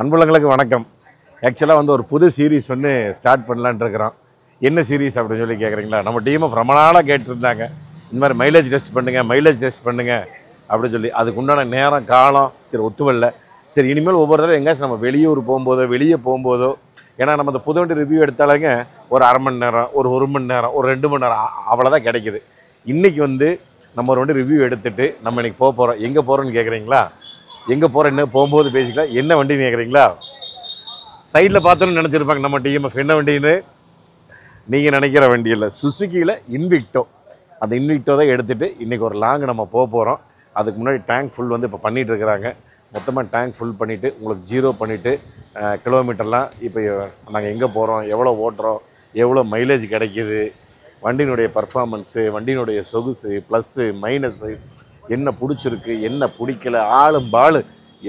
அன்புள்ளங்களுக்கு வணக்கம். ஆக்சுவலாக வந்து ஒரு புது சீரீஸ் ஒன்று ஸ்டார்ட் பண்ணலான்ட்டு இருக்கிறோம். என்ன சீரீஸ் அப்படின்னு சொல்லி கேட்குறீங்களா? நம்ம டீமை ரொம்ப நாளாக கேட்டுருந்தாங்க, இந்த மாதிரி மைலேஜ் டெஸ்ட் பண்ணுங்கள் அப்படின்னு சொல்லி. அதுக்கு உண்டான நேரம் காலம் சரி ஒத்துவல்ல. சரி இனிமேல் ஒவ்வொரு தடவை எங்கேயாச்சும் நம்ம வெளியூர் போகும்போதோ வெளியே போகும்போதோ, ஏன்னா நம்ம இந்த புது வண்டி ரிவ்யூ எடுத்தாலுங்க ஒரு அரை மணி நேரம், ஒரு மணி நேரம், ஒரு 2 மணி நேரம் அவ்வளோதான் கிடைக்குது. இன்றைக்கி வந்து நம்ம ஒரு வண்டி ரிவ்யூ எடுத்துகிட்டு நம்ம இன்றைக்கி போகிறோம். எங்கே போகிறோன்னு கேட்குறீங்களா? எங்கே போகிறோம் என்ன போகும்போது பேசிக்கலாம். என்ன வண்டின்னு கேட்குறீங்களா? சைடில் பார்த்தோன்னு நினச்சிருப்பாங்க நம்ம டிஎம்எஃப் என்ன வண்டின்னு. நீங்கள் நினைக்கிற வண்டி இல்லை, சுசுக்கியில் இன்விக்டோ. அந்த இன்விக்டோ தான் எடுத்துகிட்டு இன்றைக்கி ஒரு லாங் நம்ம போகிறோம். அதுக்கு முன்னாடி டேங்க் ஃபுல் வந்து இப்போ பண்ணிகிட்டு இருக்கிறாங்க. மொத்தமாக டேங்க் ஃபுல் பண்ணிவிட்டு உங்களுக்கு ஜீரோ பண்ணிவிட்டு கிலோமீட்டர்லாம் இப்போ நாங்கள் எங்கே போகிறோம், எவ்வளோ ஓட்டுறோம், எவ்வளோ மைலேஜ் கிடைக்கிது, வண்டியினுடைய பர்ஃபார்மன்ஸு, வண்டியினுடைய சொகுசு, ப்ளஸ்ஸு மைனஸு, என்ன பிடிச்சிருக்கு என்ன பிடிக்கல, ஆளும் பாலு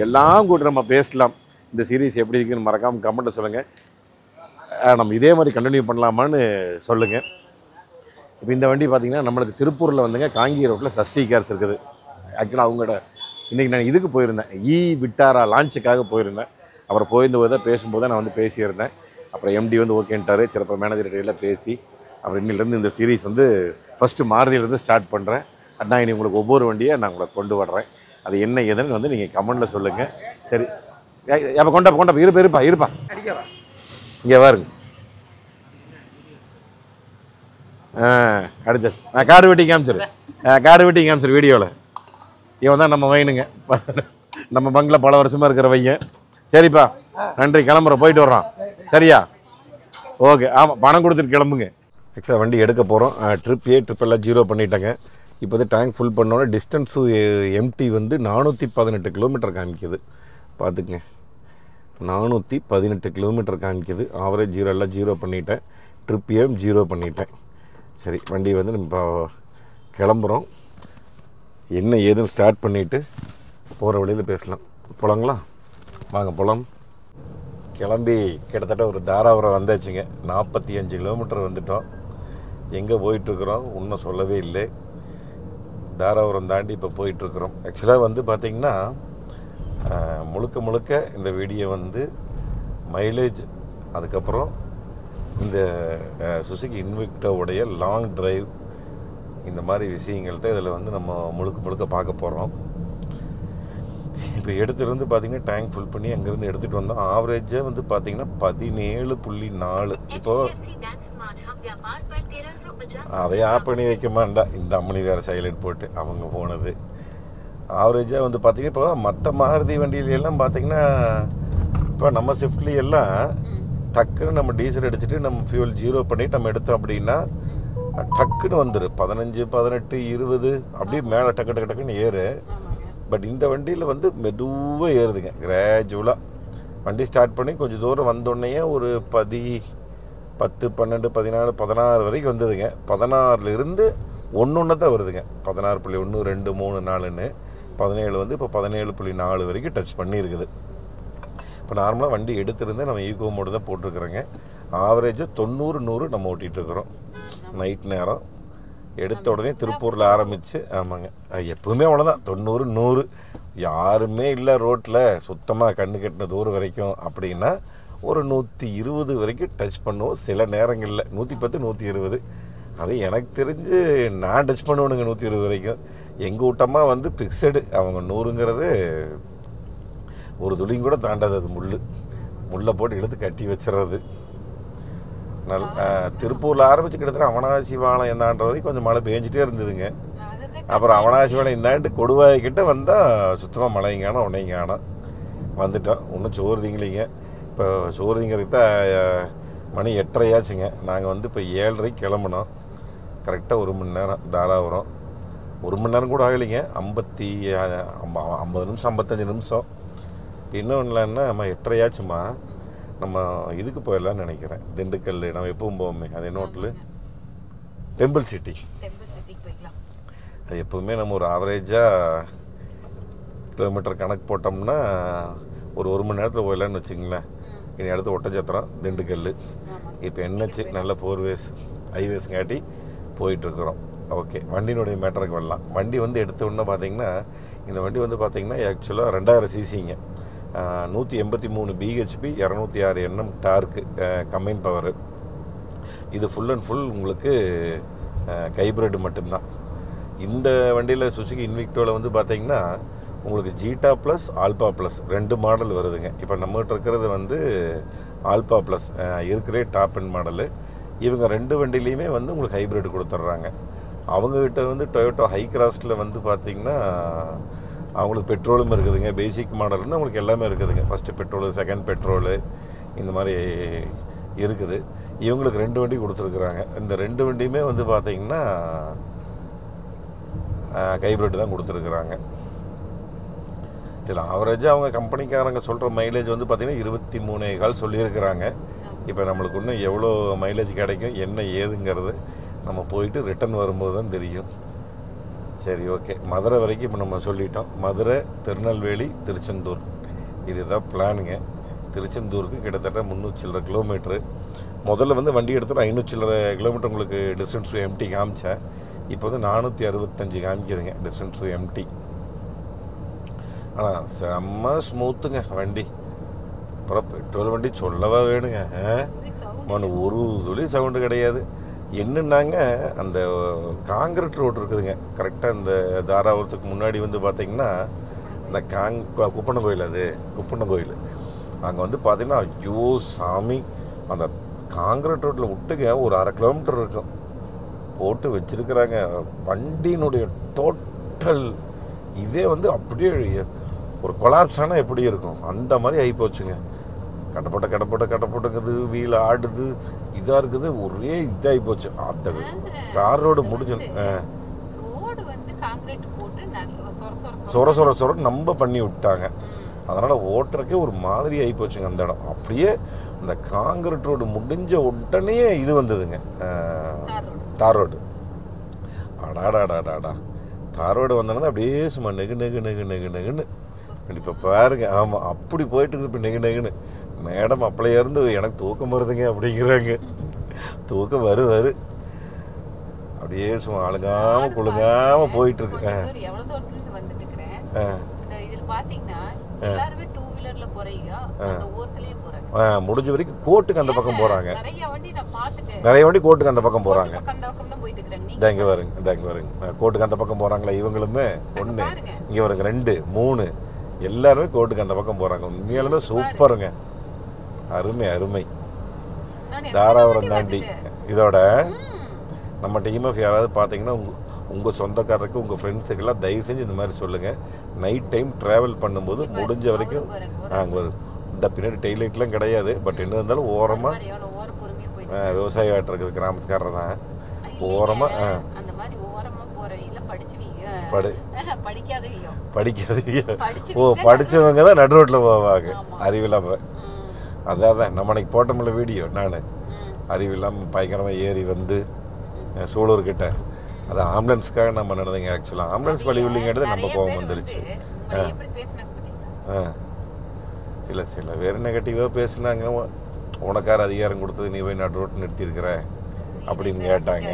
எல்லாம் கூட நம்ம பேசலாம். இந்த சீரீஸ் எப்படி இருக்குன்னு மறக்காமல் கமெண்ட்டில் சொல்லுங்கள். நம்ம இதே மாதிரி கண்டினியூ பண்ணலாமான்னு சொல்லுங்கள். இப்போ இந்த வண்டி பார்த்திங்கன்னா நம்மளுக்கு திருப்பூரில் வந்துங்க காங்கி ரோட்டில் சஷ்டி கார்ஸ் இருக்குது. ஆக்சுவலாக அவங்களோட இன்றைக்கி நான் இதுக்கு போயிருந்தேன், விட்டாரா லான்ச்சுக்காக போயிருந்தேன். அப்புறம் போயிருந்தபோது தான் பேசும்போது தான் நான் வந்து பேசியிருந்தேன். அப்புறம் எம்டி வந்து ஓகேன்ட்டார். சரி அப்புறம் மேனேஜர்கிட்ட பேசி அப்புறம் இன்னிலேருந்து இந்த சீரீஸ் வந்து ஃபஸ்ட்டு மாருதியிலேருந்து ஸ்டார்ட் பண்ணுறேன். நான் இனி உங்களுக்கு ஒவ்வொரு வண்டியை நான் உங்களை கொண்டு வர்றேன். அது என்ன ஏதுன்னு வந்து நீங்கள் கமெண்டில் சொல்லுங்கள். சரி அப்போ கொண்டா இருப்பா இங்கே பாருங்க. அடுத்த காடு வெட்டி காமிச்சிரு வீடியோவில். இவன் தான் நம்ம வைனுங்க, நம்ம பங்கில் பல வருஷமாக இருக்கிற வையன். சரிப்பா, நன்றி, கிளம்புறோம், போயிட்டு வர்றோம். சரியா? ஓகே. ஆமாம், பணம் கொடுத்துட்டு கிளம்புங்க. ஆக்சுவலாக வண்டி எடுக்க போகிறோம். ட்ரிப் எல்லாம் ஜீரோ பண்ணிட்டேங்க. இப்போ வந்து டேங்க் ஃபுல் பண்ணோன்னே டிஸ்டன்ஸு எம்டி வந்து 418 கிலோமீட்டர் காமிக்குது. பார்த்துக்குங்க, 418 கிலோமீட்டர் காமிக்குது. ஆவரேஜ் ஜீரோ எல்லாம் ஜீரோ பண்ணிட்டேன். ட்ரிப்பையும் ஜீரோ பண்ணிட்டேன். சரி, வண்டி வந்து நம்ம இப்போ கிளம்புறோம். என்ன ஏதுன்னு ஸ்டார்ட் பண்ணிவிட்டு போகிற வழியில் பேசலாம். போகலாங்களா? வாங்க போகலாம். கிளம்பி கிட்டத்தட்ட ஒரு தாராபுரம் வந்தாச்சுங்க. 45 கிலோமீட்டர் வந்துட்டோம். எங்கே போயிட்டுருக்குறோம் இன்னும் சொல்லவே இல்லை. தாராபுரம் தாண்டி இப்போ போயிட்டுருக்குறோம். ஆக்சுவலாக வந்து பார்த்திங்கன்னா முழுக்க இந்த வீடியோ வந்து மைலேஜ், அதுக்கப்புறம் இந்த சுசுகி இன்விக்டோவுடைய லாங் டிரைவ், இந்த மாதிரி விஷயங்கள் தான் இதில் வந்து நம்ம முழுக்க பார்க்க போகிறோம். இப்போ எடுத்துகிட்டு பார்த்திங்கன்னா டேங்க் ஃபுல் பண்ணி அங்கேருந்து எடுத்துகிட்டு வந்தோம். ஆவரேஜாக வந்து பார்த்திங்கன்னா 17.4. இப்போது அதை ஆஃப் பண்ணி வைக்க மாட்டா, இந்த அம்மனி வேறு சைலண்ட் போட்டு அவங்க போனது. ஆவரேஜாக வந்து பார்த்திங்கன்னா இப்போ மற்ற மாருதி வண்டியிலெல்லாம் பார்த்திங்கன்னா இப்போ நம்ம ஸ்விஃப்ட்லேயெல்லாம் டக்குன்னு நம்ம டீசல் அடிச்சுட்டு நம்ம ஃபியூல் ஜீரோ பண்ணிவிட்டு நம்ம எடுத்தோம் அப்படின்னா டக்குன்னு வந்துடும். 15, 18, 20 அப்படியே மேலே டக்குன்னு ஏறு. பட் இந்த வண்டியில் வந்து மெதுவாக ஏறுதுங்க, கிராஜுவலாக. வண்டி ஸ்டார்ட் பண்ணி கொஞ்சம் தூரம் வந்தோடனே ஒரு 10, 12, 14, 16 வரைக்கும் வந்ததுங்க. 16லேருந்து ஒன்று தான் வருதுங்க. 16.1, 2, 3, 4ன்னு 17 வந்து இப்போ 17.4 வரைக்கும் டச் பண்ணியிருக்குது. இப்போ நார்மலாக வண்டி எடுத்துருந்து நம்ம ஈகோ மோடு தான் போட்டிருக்குறோங்க. ஆவரேஜாக 90, 100 நம்ம ஓட்டிகிட்ருக்குறோம். நைட் நேரம் எடுத்த உடனே திருப்பூரில் ஆரம்பித்து, ஆமாங்க எப்போவுமே அவ்வளோதான், 90, 100. யாருமே இல்லை ரோட்டில், சுத்தமாக கண்ணு கட்டின தூரம் வரைக்கும் அப்படின்னா ஒரு 120 வரைக்கும் டச் பண்ணுவோம். சில நேரங்களில் 110, 120. அது எனக்கு தெரிஞ்சு நான் டச் பண்ணுவேனுங்க 120 வரைக்கும். எங்கள் ஊட்டமாக வந்து பிக்சடு, அவங்க 100ங்கிறது ஒரு துளியும் கூட தாண்டாது. அது முள்ளை போட்டு எடுத்து கட்டி வச்சுறது. திருப்பூரில் ஆரம்பித்து கிட்டத்தட்ட அவனாசி வாழம் எந்தாண்ட வரைக்கும் கொஞ்சம் மழை பேஞ்சிட்டே இருந்ததுங்க. அப்புறம் அவனாசி வாழம் இந்தாண்டு கொடுவாய்கிட்ட வந்தால் சுத்தமாக மழையும் காணும் உன்னையும் காணும். வந்துட்டோம். இன்னும் சோறு திங்கலிங்க. இப்போ சோறு திங்கிறதுக்கு தான் மணி 8:30 ஆச்சுங்க. நாங்கள் வந்து இப்போ 7:30 கிளம்புனோம். கரெக்டாக 1 மணி நேரம் தாராபுரம். 1 மணி நேரம் கூட ஆகலைங்க, 50 நிமிஷம் 55 நிமிஷம். இன்னும் இல்லைன்னா நம்ம 8:30 ஆச்சுமா. நம்ம இதுக்கு போயிடலான்னு நினைக்கிறேன், திண்டுக்கல். நம்ம எப்பவும் போவோமே, அது என்ன ஹோட்டலு, டெம்பிள் சிட்டி. அது எப்போவுமே நம்ம ஒரு ஆவரேஜாக கிலோமீட்டர் கணக்கு போட்டோம்னா ஒரு 1 மணி நேரத்தில் போயிடலான்னு வச்சுங்களேன். இனி அடுத்து ஒட்டச்சத்திரம், திண்டுக்கல். இப்போ என்ஹெச் நல்ல 4 வேஸ் ஹைவேஸ்ங்காட்டி போயிட்டுருக்குறோம். ஓகே, வண்டியினுடைய மேட்டருக்கு வரலாம். வண்டி வந்து எடுத்த உடனே பார்த்திங்கன்னா இந்த வண்டி வந்து பார்த்திங்கன்னா ஆக்சுவலாக 2000 சிசிங்க. 183 BHP 206 Nm torque combine power. இது ஃபுல் அண்ட் ஃபுல் உங்களுக்கு ஹைப்ரிட் மட்டும்தான். இந்த வண்டியில் சுசுகி இன்விக்டோவில் வந்து பார்த்தீங்கன்னா உங்களுக்கு Zeta plus Alpha plus 2 model வருதுங்க. இப்போ நம்மகிட்ட இருக்கிறது வந்து ஆல்பா ப்ளஸ் இருக்கிறே டாப் அண்ட் மாடலு. இவங்க 2 வண்டிலையுமே வந்து உங்களுக்கு ஹைப்ரிட் கொடுத்துட்றாங்க. அவங்கக்கிட்ட வந்து டொயோட்டோ ஹை கிராஸ்டில் வந்து பார்த்திங்கன்னா அவங்களுக்கு பெட்ரோலும் இருக்குதுங்க. பேசிக் மாடல் வந்து அவங்களுக்கு எல்லாமே இருக்குதுங்க. ஃபஸ்ட்டு பெட்ரோலு, செகண்ட் பெட்ரோலு, இந்த மாதிரி இருக்குது. இவங்களுக்கு 2 வண்டி கொடுத்துருக்குறாங்க. இந்த 2 வண்டியுமே வந்து பார்த்திங்கன்னா ஹைப்ரிட் தான் கொடுத்துருக்குறாங்க. இதில் ஆவரேஜாக அவங்க கம்பெனிக்காரங்க சொல்கிற மைலேஜ் வந்து பார்த்திங்கன்னா 23.25 சொல்லியிருக்கிறாங்க. இப்போ நம்மளுக்கு இன்னும் எவ்வளோ மைலேஜ் கிடைக்கும் என்ன ஏதுங்கிறது நம்ம போயிட்டு ரிட்டன் வரும்போது தான் தெரியும். சரி, ஓகே. மதுரை வரைக்கும் இப்போ நம்ம சொல்லிட்டோம். மதுரை, திருநெல்வேலி, திருச்செந்தூர் இதுதான் பிளானுங்க. திருச்செந்தூருக்கு கிட்டத்தட்ட 300 சில்லரை கிலோமீட்ரு. முதல்ல வந்து வண்டி எடுத்துகிட்டு 500 சில்லரை கிலோமீட்டர் உங்களுக்கு டிஸ்டன்ஸ் டு எம்டி காமிச்சேன். இப்போ வந்து 465 காமிக்குதுங்க டிஸ்டன்ஸ் டு எம்டி. ஆனால் செம்ம ஸ்மூத்துங்க வண்டி. அப்புறம் பெட்ரோல் வண்டி சொல்லவா வேணுங்க. ஒரு துளி சவுண்டு கிடையாது. என்னன்னாங்க அந்த காங்கிரீட் ரோடு இருக்குதுங்க கரெக்டாக இந்த தாராபுரத்துக்கு முன்னாடி வந்து பார்த்திங்கன்னா இந்த குப்பண்ண கோயில், அது குப்பண்ண கோயில். அங்கே வந்து பார்த்திங்கன்னா ஐயோ சாமி, அந்த காங்கிரீட் ரோட்டில் விட்டுங்க ஒரு 1/2 கிலோமீட்டர் இருக்கும் போட்டு வச்சுருக்கிறாங்க. வண்டியினுடைய டோட்டல் இதே வந்து அப்படியே ஒரு கொலாப்ஸ் ஆனால் எப்படி இருக்கும் அந்த மாதிரி ஆகிப்போச்சுங்க. கடப்பட்டுங்குது, வீல் ஆடுது, இதாக இருக்குது, ஒரே இதாகி போச்சு. அந்த தார் ரோடு முடிஞ்சு சொர நம்ம பண்ணி விட்டாங்க. அதனால் ஓட்டுறக்கே ஒரு மாதிரி ஆகி போச்சுங்க அந்த இடம். அப்படியே அந்த காங்கிரீட் ரோடு முடிஞ்ச உடனே இது வந்ததுங்க தார் ரோடு. அடாடாடாடாடா, தார் ரோடு வந்தோன்னா அப்படியே சும்மா நெகுன்னு இப்போ பாருங்க. ஆமாம், அப்படி போயிட்டு இருக்குது. இப்போ நெகுன்னு மேடம் அப்பளையே இருந்து எனக்கு தூக்கம் வருதுங்க அப்படிங்கிறாங்க. தூக்கம் வரு அப்படியே சும்மா அழுங்காமல் குழுங்காமல் போயிட்டுருக்கு. முடிஞ்ச வரைக்கும் கோர்ட்டுக்கு அந்த பக்கம் போகிறாங்க. நிறைய வண்டி கோர்ட்டுக்கு அந்த பக்கம் போகிறாங்க. இங்கே வருங்க கோர்ட்டுக்கு அந்த பக்கம் போகிறாங்களா இவங்களுமே. 1 இங்கே வருங்க 2 3 எல்லாருமே கோர்ட்டுக்கு அந்த பக்கம் போகிறாங்க. உண்மையாலுமே சூப்பருங்க, அருமை. தாராபுரம் தாண்டி இதோட நம்ம டீம் ஆஃப் யாராவது பார்த்தீங்கன்னா உங்கள் சொந்தக்காரருக்கு, உங்கள் ஃப்ரெண்ட்ஸுக்கெல்லாம் தயவு செஞ்சு இந்த மாதிரி சொல்லுங்கள். நைட் டைம் ட்ராவல் பண்ணும்போது முடிஞ்ச வரைக்கும் அங்கே வரும். இந்த பின்னாடி டெய்லைட்லாம் கிடையாது. பட் என்ன இருந்தாலும் ஓரமாக விவசாய ஆட்டு இருக்குது, கிராமத்துக்காரர் தான். ஓரமாக படித்தவங்க தான் நடு ரோட்டில் போவாங்க அறிவில்லாமல். அதான் நம்ம அன்னைக்கு போட்டோம்ல வீடியோ, நான் அறிவில்லாமல் பயங்கரமாக ஏறி வந்து சூலூர்கிட்ட அது ஆம்புலன்ஸ்க்காக நம்ம நடந்ததுங்க. ஆக்சுவலாக ஆம்புலன்ஸ் வழி உள்ளிங்கிறது நம்ம கோபம் வந்துருச்சு. சில வேறு நெகட்டிவாக பேசுனாங்க. உனக்கார அதிகாரம் கொடுத்தது நீ போய் நடு ரோட்டு நிறுத்தியிருக்கிற அப்படின்னு கேட்டாங்க.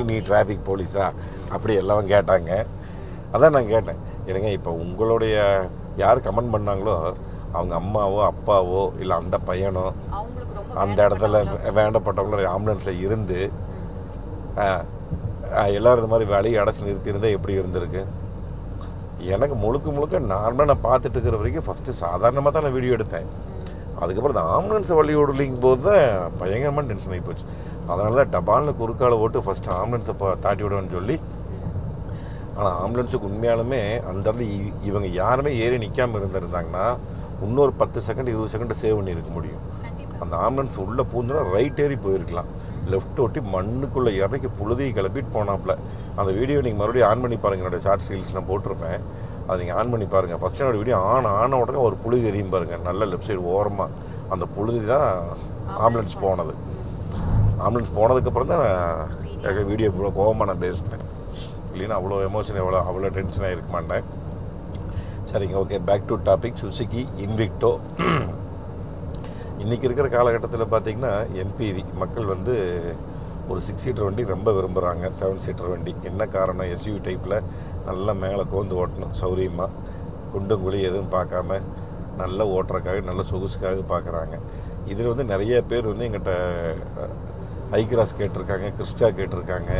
நீ டிராஃபிக் போலீஸா அப்படி எல்லாம் கேட்டாங்க. அதான் நான் கேட்டேன், இல்லைங்க இப்போ உங்களுடைய யார் கமெண்ட் பண்ணாங்களோ அவங்க அம்மாவோ அப்பாவோ இல்லை அந்த பையனோ அந்த இடத்துல வேண்டப்பட்டவங்களோ ஆம்புலன்ஸில் இருந்து எல்லோரும் இந்த மாதிரி வேலையை அடைச்சி நிறுத்தியிருந்தால் எப்படி இருந்திருக்கு? எனக்கு முழுக்க நார்மலாக நான் பார்த்துட்டு இருக்கிற வரைக்கும் ஃபஸ்ட்டு சாதாரணமாக தான் நான் வீடியோ எடுத்தேன். அதுக்கப்புறம் இந்த ஆம்புலன்ஸை வழி ஓடலிங்கும் போது தான் பயங்கரமாக டென்ஷன் ஆகி போச்சு. அதனால தான் டபாலில் குறுக்கால ஓட்டு ஃபஸ்ட்டு ஆம்புலன்ஸை தாட்டி விடுவேன்னு சொல்லி. ஆனால் ஆம்புலன்ஸுக்கு உண்மையாலுமே அந்த இடத்துல இவங்க யாருமே ஏறி நிற்காமல் இருந்திருந்தாங்கன்னா இன்னொரு 10 செகண்ட் 20 செகண்ட் சேவ் பண்ணியிருக்க முடியும். அந்த ஆம்புலன்ஸ் உள்ளே பூந்துனா ரைட் ஏறி போயிருக்கலாம். லெஃப்ட் ஓட்டி மண்ணுக்குள்ளே இறக்கி புழுதியை கிளப்பிட்டு போனாப்புல. அந்த வீடியோ நீங்கள் மறுபடியும் ஆன் பண்ணி பாருங்கள். என்னோடய ஷார்ட்ஸ் ரீல்ஸ் நான் போட்டிருப்பேன், அதை நீங்கள் ஆன் பண்ணி பாருங்கள். ஃபஸ்ட்டு என்னோடய வீடியோ ஆன உடனே ஒரு புழுதி தெரியும் பாருங்கள், நல்ல லெஃப்ட் சைடு ஓரமாக. அந்த புழுதி தான் ஆம்புலன்ஸ் போனது. ஆம்புலன்ஸ் போனதுக்கப்புறம் தான் நான் வீடியோ இவ்வளோ கோபமாக நான் பேசினேன். இல்லைன்னா அவ்வளோ எமோஷன் அவ்வளோ டென்ஷனாக இருக்க மாட்டேன். சரிங்க, okay, back to topic. Suzuki Invicto. இன்றைக்கி இருக்கிற காலகட்டத்தில் பார்த்திங்கன்னா எம்பிவி மக்கள் வந்து ஒரு 6 சீட்டர் வண்டி ரொம்ப விரும்புகிறாங்க, 7 சீட்டர் வண்டி. என்ன காரணம்? எஸ்யூவி டைப்பில் நல்லா மேலே கோந்து ஓட்டணும், சௌரியமாக, குண்டும் குழி எதுவும் பார்க்காம நல்ல ஓட்டுறக்காக நல்ல சொகுசுக்காக பார்க்குறாங்க. இதில் வந்து நிறைய பேர் வந்து எங்கிட்ட ஐக்ராஸ் கேட்டிருக்காங்க, கிறிஸ்டா கேட்டிருக்காங்க,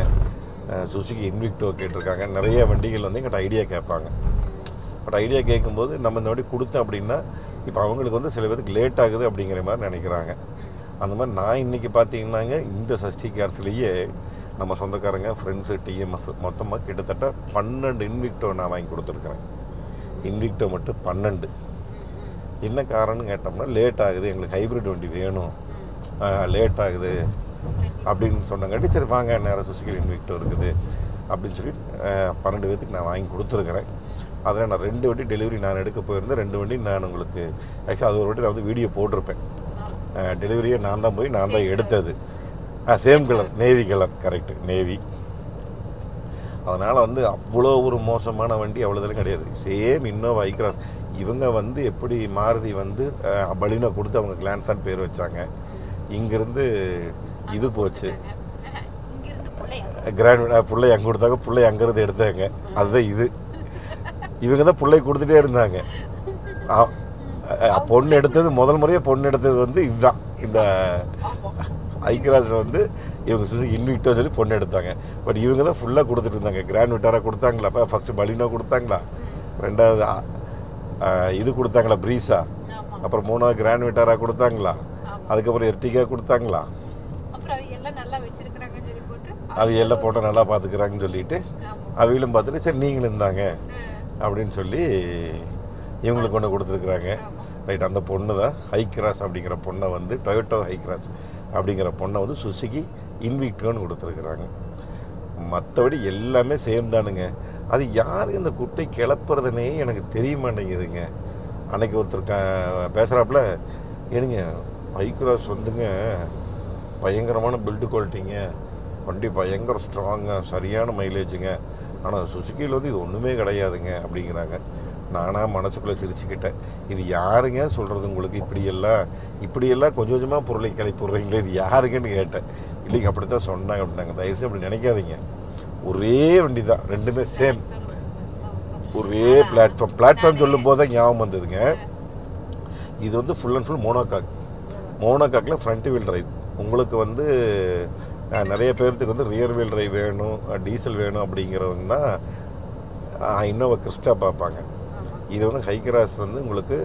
சுசுகி இன்விக்டோ கேட்டிருக்காங்க. நிறைய வண்டிகள் வந்து எங்கிட்ட ஐடியா கேட்பாங்க. பட் ஐடியா கேட்கும்போது நம்ம இந்த வண்டி கொடுத்தோம் அப்படின்னா இப்போ அவங்களுக்கு வந்து சில பேருக்கு லேட் ஆகுது அப்படிங்கிற மாதிரி நினைக்கிறாங்க. அந்த மாதிரி நான் இன்றைக்கி பார்த்தீங்கன்னாங்க இந்த சஷ்டி கார்ஸ்லேயே நம்ம சொந்தக்காரங்க ஃப்ரெண்ட்ஸு டிஎம்எஃப் மொத்தமாக கிட்டத்தட்ட 12 இன்விக்டோ நான் வாங்கி கொடுத்துருக்குறேன். இன்விக்டோ மட்டும் 12. என்ன காரணம்னு கேட்டோம்னா லேட் ஆகுது, எங்களுக்கு ஹைப்ரிட் வண்டி வேணும், லேட் ஆகுது அப்படின்னு சொன்னாங்காட்டி சரி வாங்க நேரம் சுசுகி இன்விக்டோ இருக்குது அப்படின்னு சொல்லி 12 பேர்த்துக்கு நான் வாங்கி கொடுத்துருக்குறேன். அதில் நான் 2 வண்டி டெலிவரி நான் எடுக்க போயிருந்தேன். 2 வண்டி நான் உங்களுக்கு ஆக்சுவலாக அது ஒரு வாட்டி நான் வந்து வீடியோ போட்டிருப்பேன். டெலிவரியை நான் தான் போய் நான் தான் எடுத்தது. Same colour, navy colour, correct, navy. அதனால் வந்து அவ்வளோ ஒரு மோசமான வண்டி அவ்வளோதான் கிடையாது. Same Innova Hycross. இவங்க வந்து எப்படி மாருதி வந்து பலினோ கொடுத்து அவங்க கிளான்ஸான் பேர் வச்சாங்க. இங்கேருந்து இது போச்சு கிராண்ட் பிள்ளை அங்கே கொடுத்தாங்க, பிள்ளை அங்கேருந்து எடுத்தாங்க. அதுதான் இது. இவங்க தான் பிள்ளை கொடுத்துட்டே இருந்தாங்க. பொண்ணு எடுத்தது முதல் முறையாக பொண்ணு எடுத்தது வந்து இதுதான். இந்த ஐக்ராஸ் வந்து இவங்க சுசுகி இன்விக்டோ சொல்லி பொண்ணு எடுத்தாங்க. பட் இவங்க தான் ஃபுல்லாக கொடுத்துட்டு இருந்தாங்க. கிராண்ட் விட்டாரா கொடுத்தாங்களா, அப்போ ஃபஸ்ட்டு பலினோ கொடுத்தாங்களா, 2வது இது கொடுத்தாங்களா ப்ரீஸா, அப்புறம் 3வது கிராண்ட் விட்டாரா கொடுத்தாங்களா, அதுக்கப்புறம் எர்டிகா கொடுத்தாங்களா, அது எல்லாம் போட்டால் நல்லா பார்த்துக்கிறாங்கன்னு சொல்லிட்டு அவங்களும் பார்த்துட்டு சரி நீங்களும் இருந்தாங்க அப்படின்னு சொல்லி இவங்களுக்கு ஒன்று கொடுத்துருக்குறாங்க. ரைட். அந்த பொண்ணு தான் ஹைக்ராஸ் அப்படிங்கிற பொண்ணை வந்து டொயோட்டோ ஹைக்ராஸ் அப்படிங்கிற பொண்ணை வந்து சுசுகி இன்விக்டோன்னு கொடுத்துருக்குறாங்க. மற்றபடி எல்லாமே சேம் தானுங்க. அது யாருக்கு இந்த குட்டை கிளப்புறதுனே எனக்கு தெரிய மாட்டேங்குதுங்க. அன்னைக்கு ஒருத்தர் பேசுகிறாப்புல, ஏனுங்க ஹைக்ராஸ் வந்துங்க பயங்கரமான பில்டு குவாலிட்டிங்க, வண்டி பயங்கர ஸ்ட்ராங்காக சரியான மைலேஜுங்க, ஆனால் சுசுகியில் வந்து இது ஒன்றுமே கிடையாதுங்க அப்படிங்கிறாங்க. நானாக மனசுக்குள்ளே சிரிச்சுக்கிட்டேன். இது யாருங்க சொல்கிறது உங்களுக்கு? இப்படியெல்லாம் கொஞ்சம் கொஞ்சமாக பொருளை கிளப்பிடுறீங்களே, இது யாருங்கன்னு கேட்டேன். இல்லைங்க அப்படித்தான் சொன்னாங்க அப்படின்னாங்க. தயவுசெய்து அப்படி நினைக்காதீங்க. ஒரே வண்டி தான், ரெண்டுமே சேம், ஒரே பிளாட்ஃபார்ம் சொல்லும் போது தான் ஞாபகம் வந்ததுங்க. இது வந்து ஃபுல் அண்ட் ஃபுல் மோனோகாக்கில் ஃப்ரண்ட் வீல் டிரைவ். உங்களுக்கு வந்து நிறைய பேர்த்துக்கு வந்து ரியர் வீல் டிரைவ் வேணும், டீசல் வேணும் அப்படிங்கிறவங்க தான் இன்னோவா கிறிஸ்டா பார்ப்பாங்க. இது வந்து ஹைக்ராஸ் வந்து உங்களுக்கு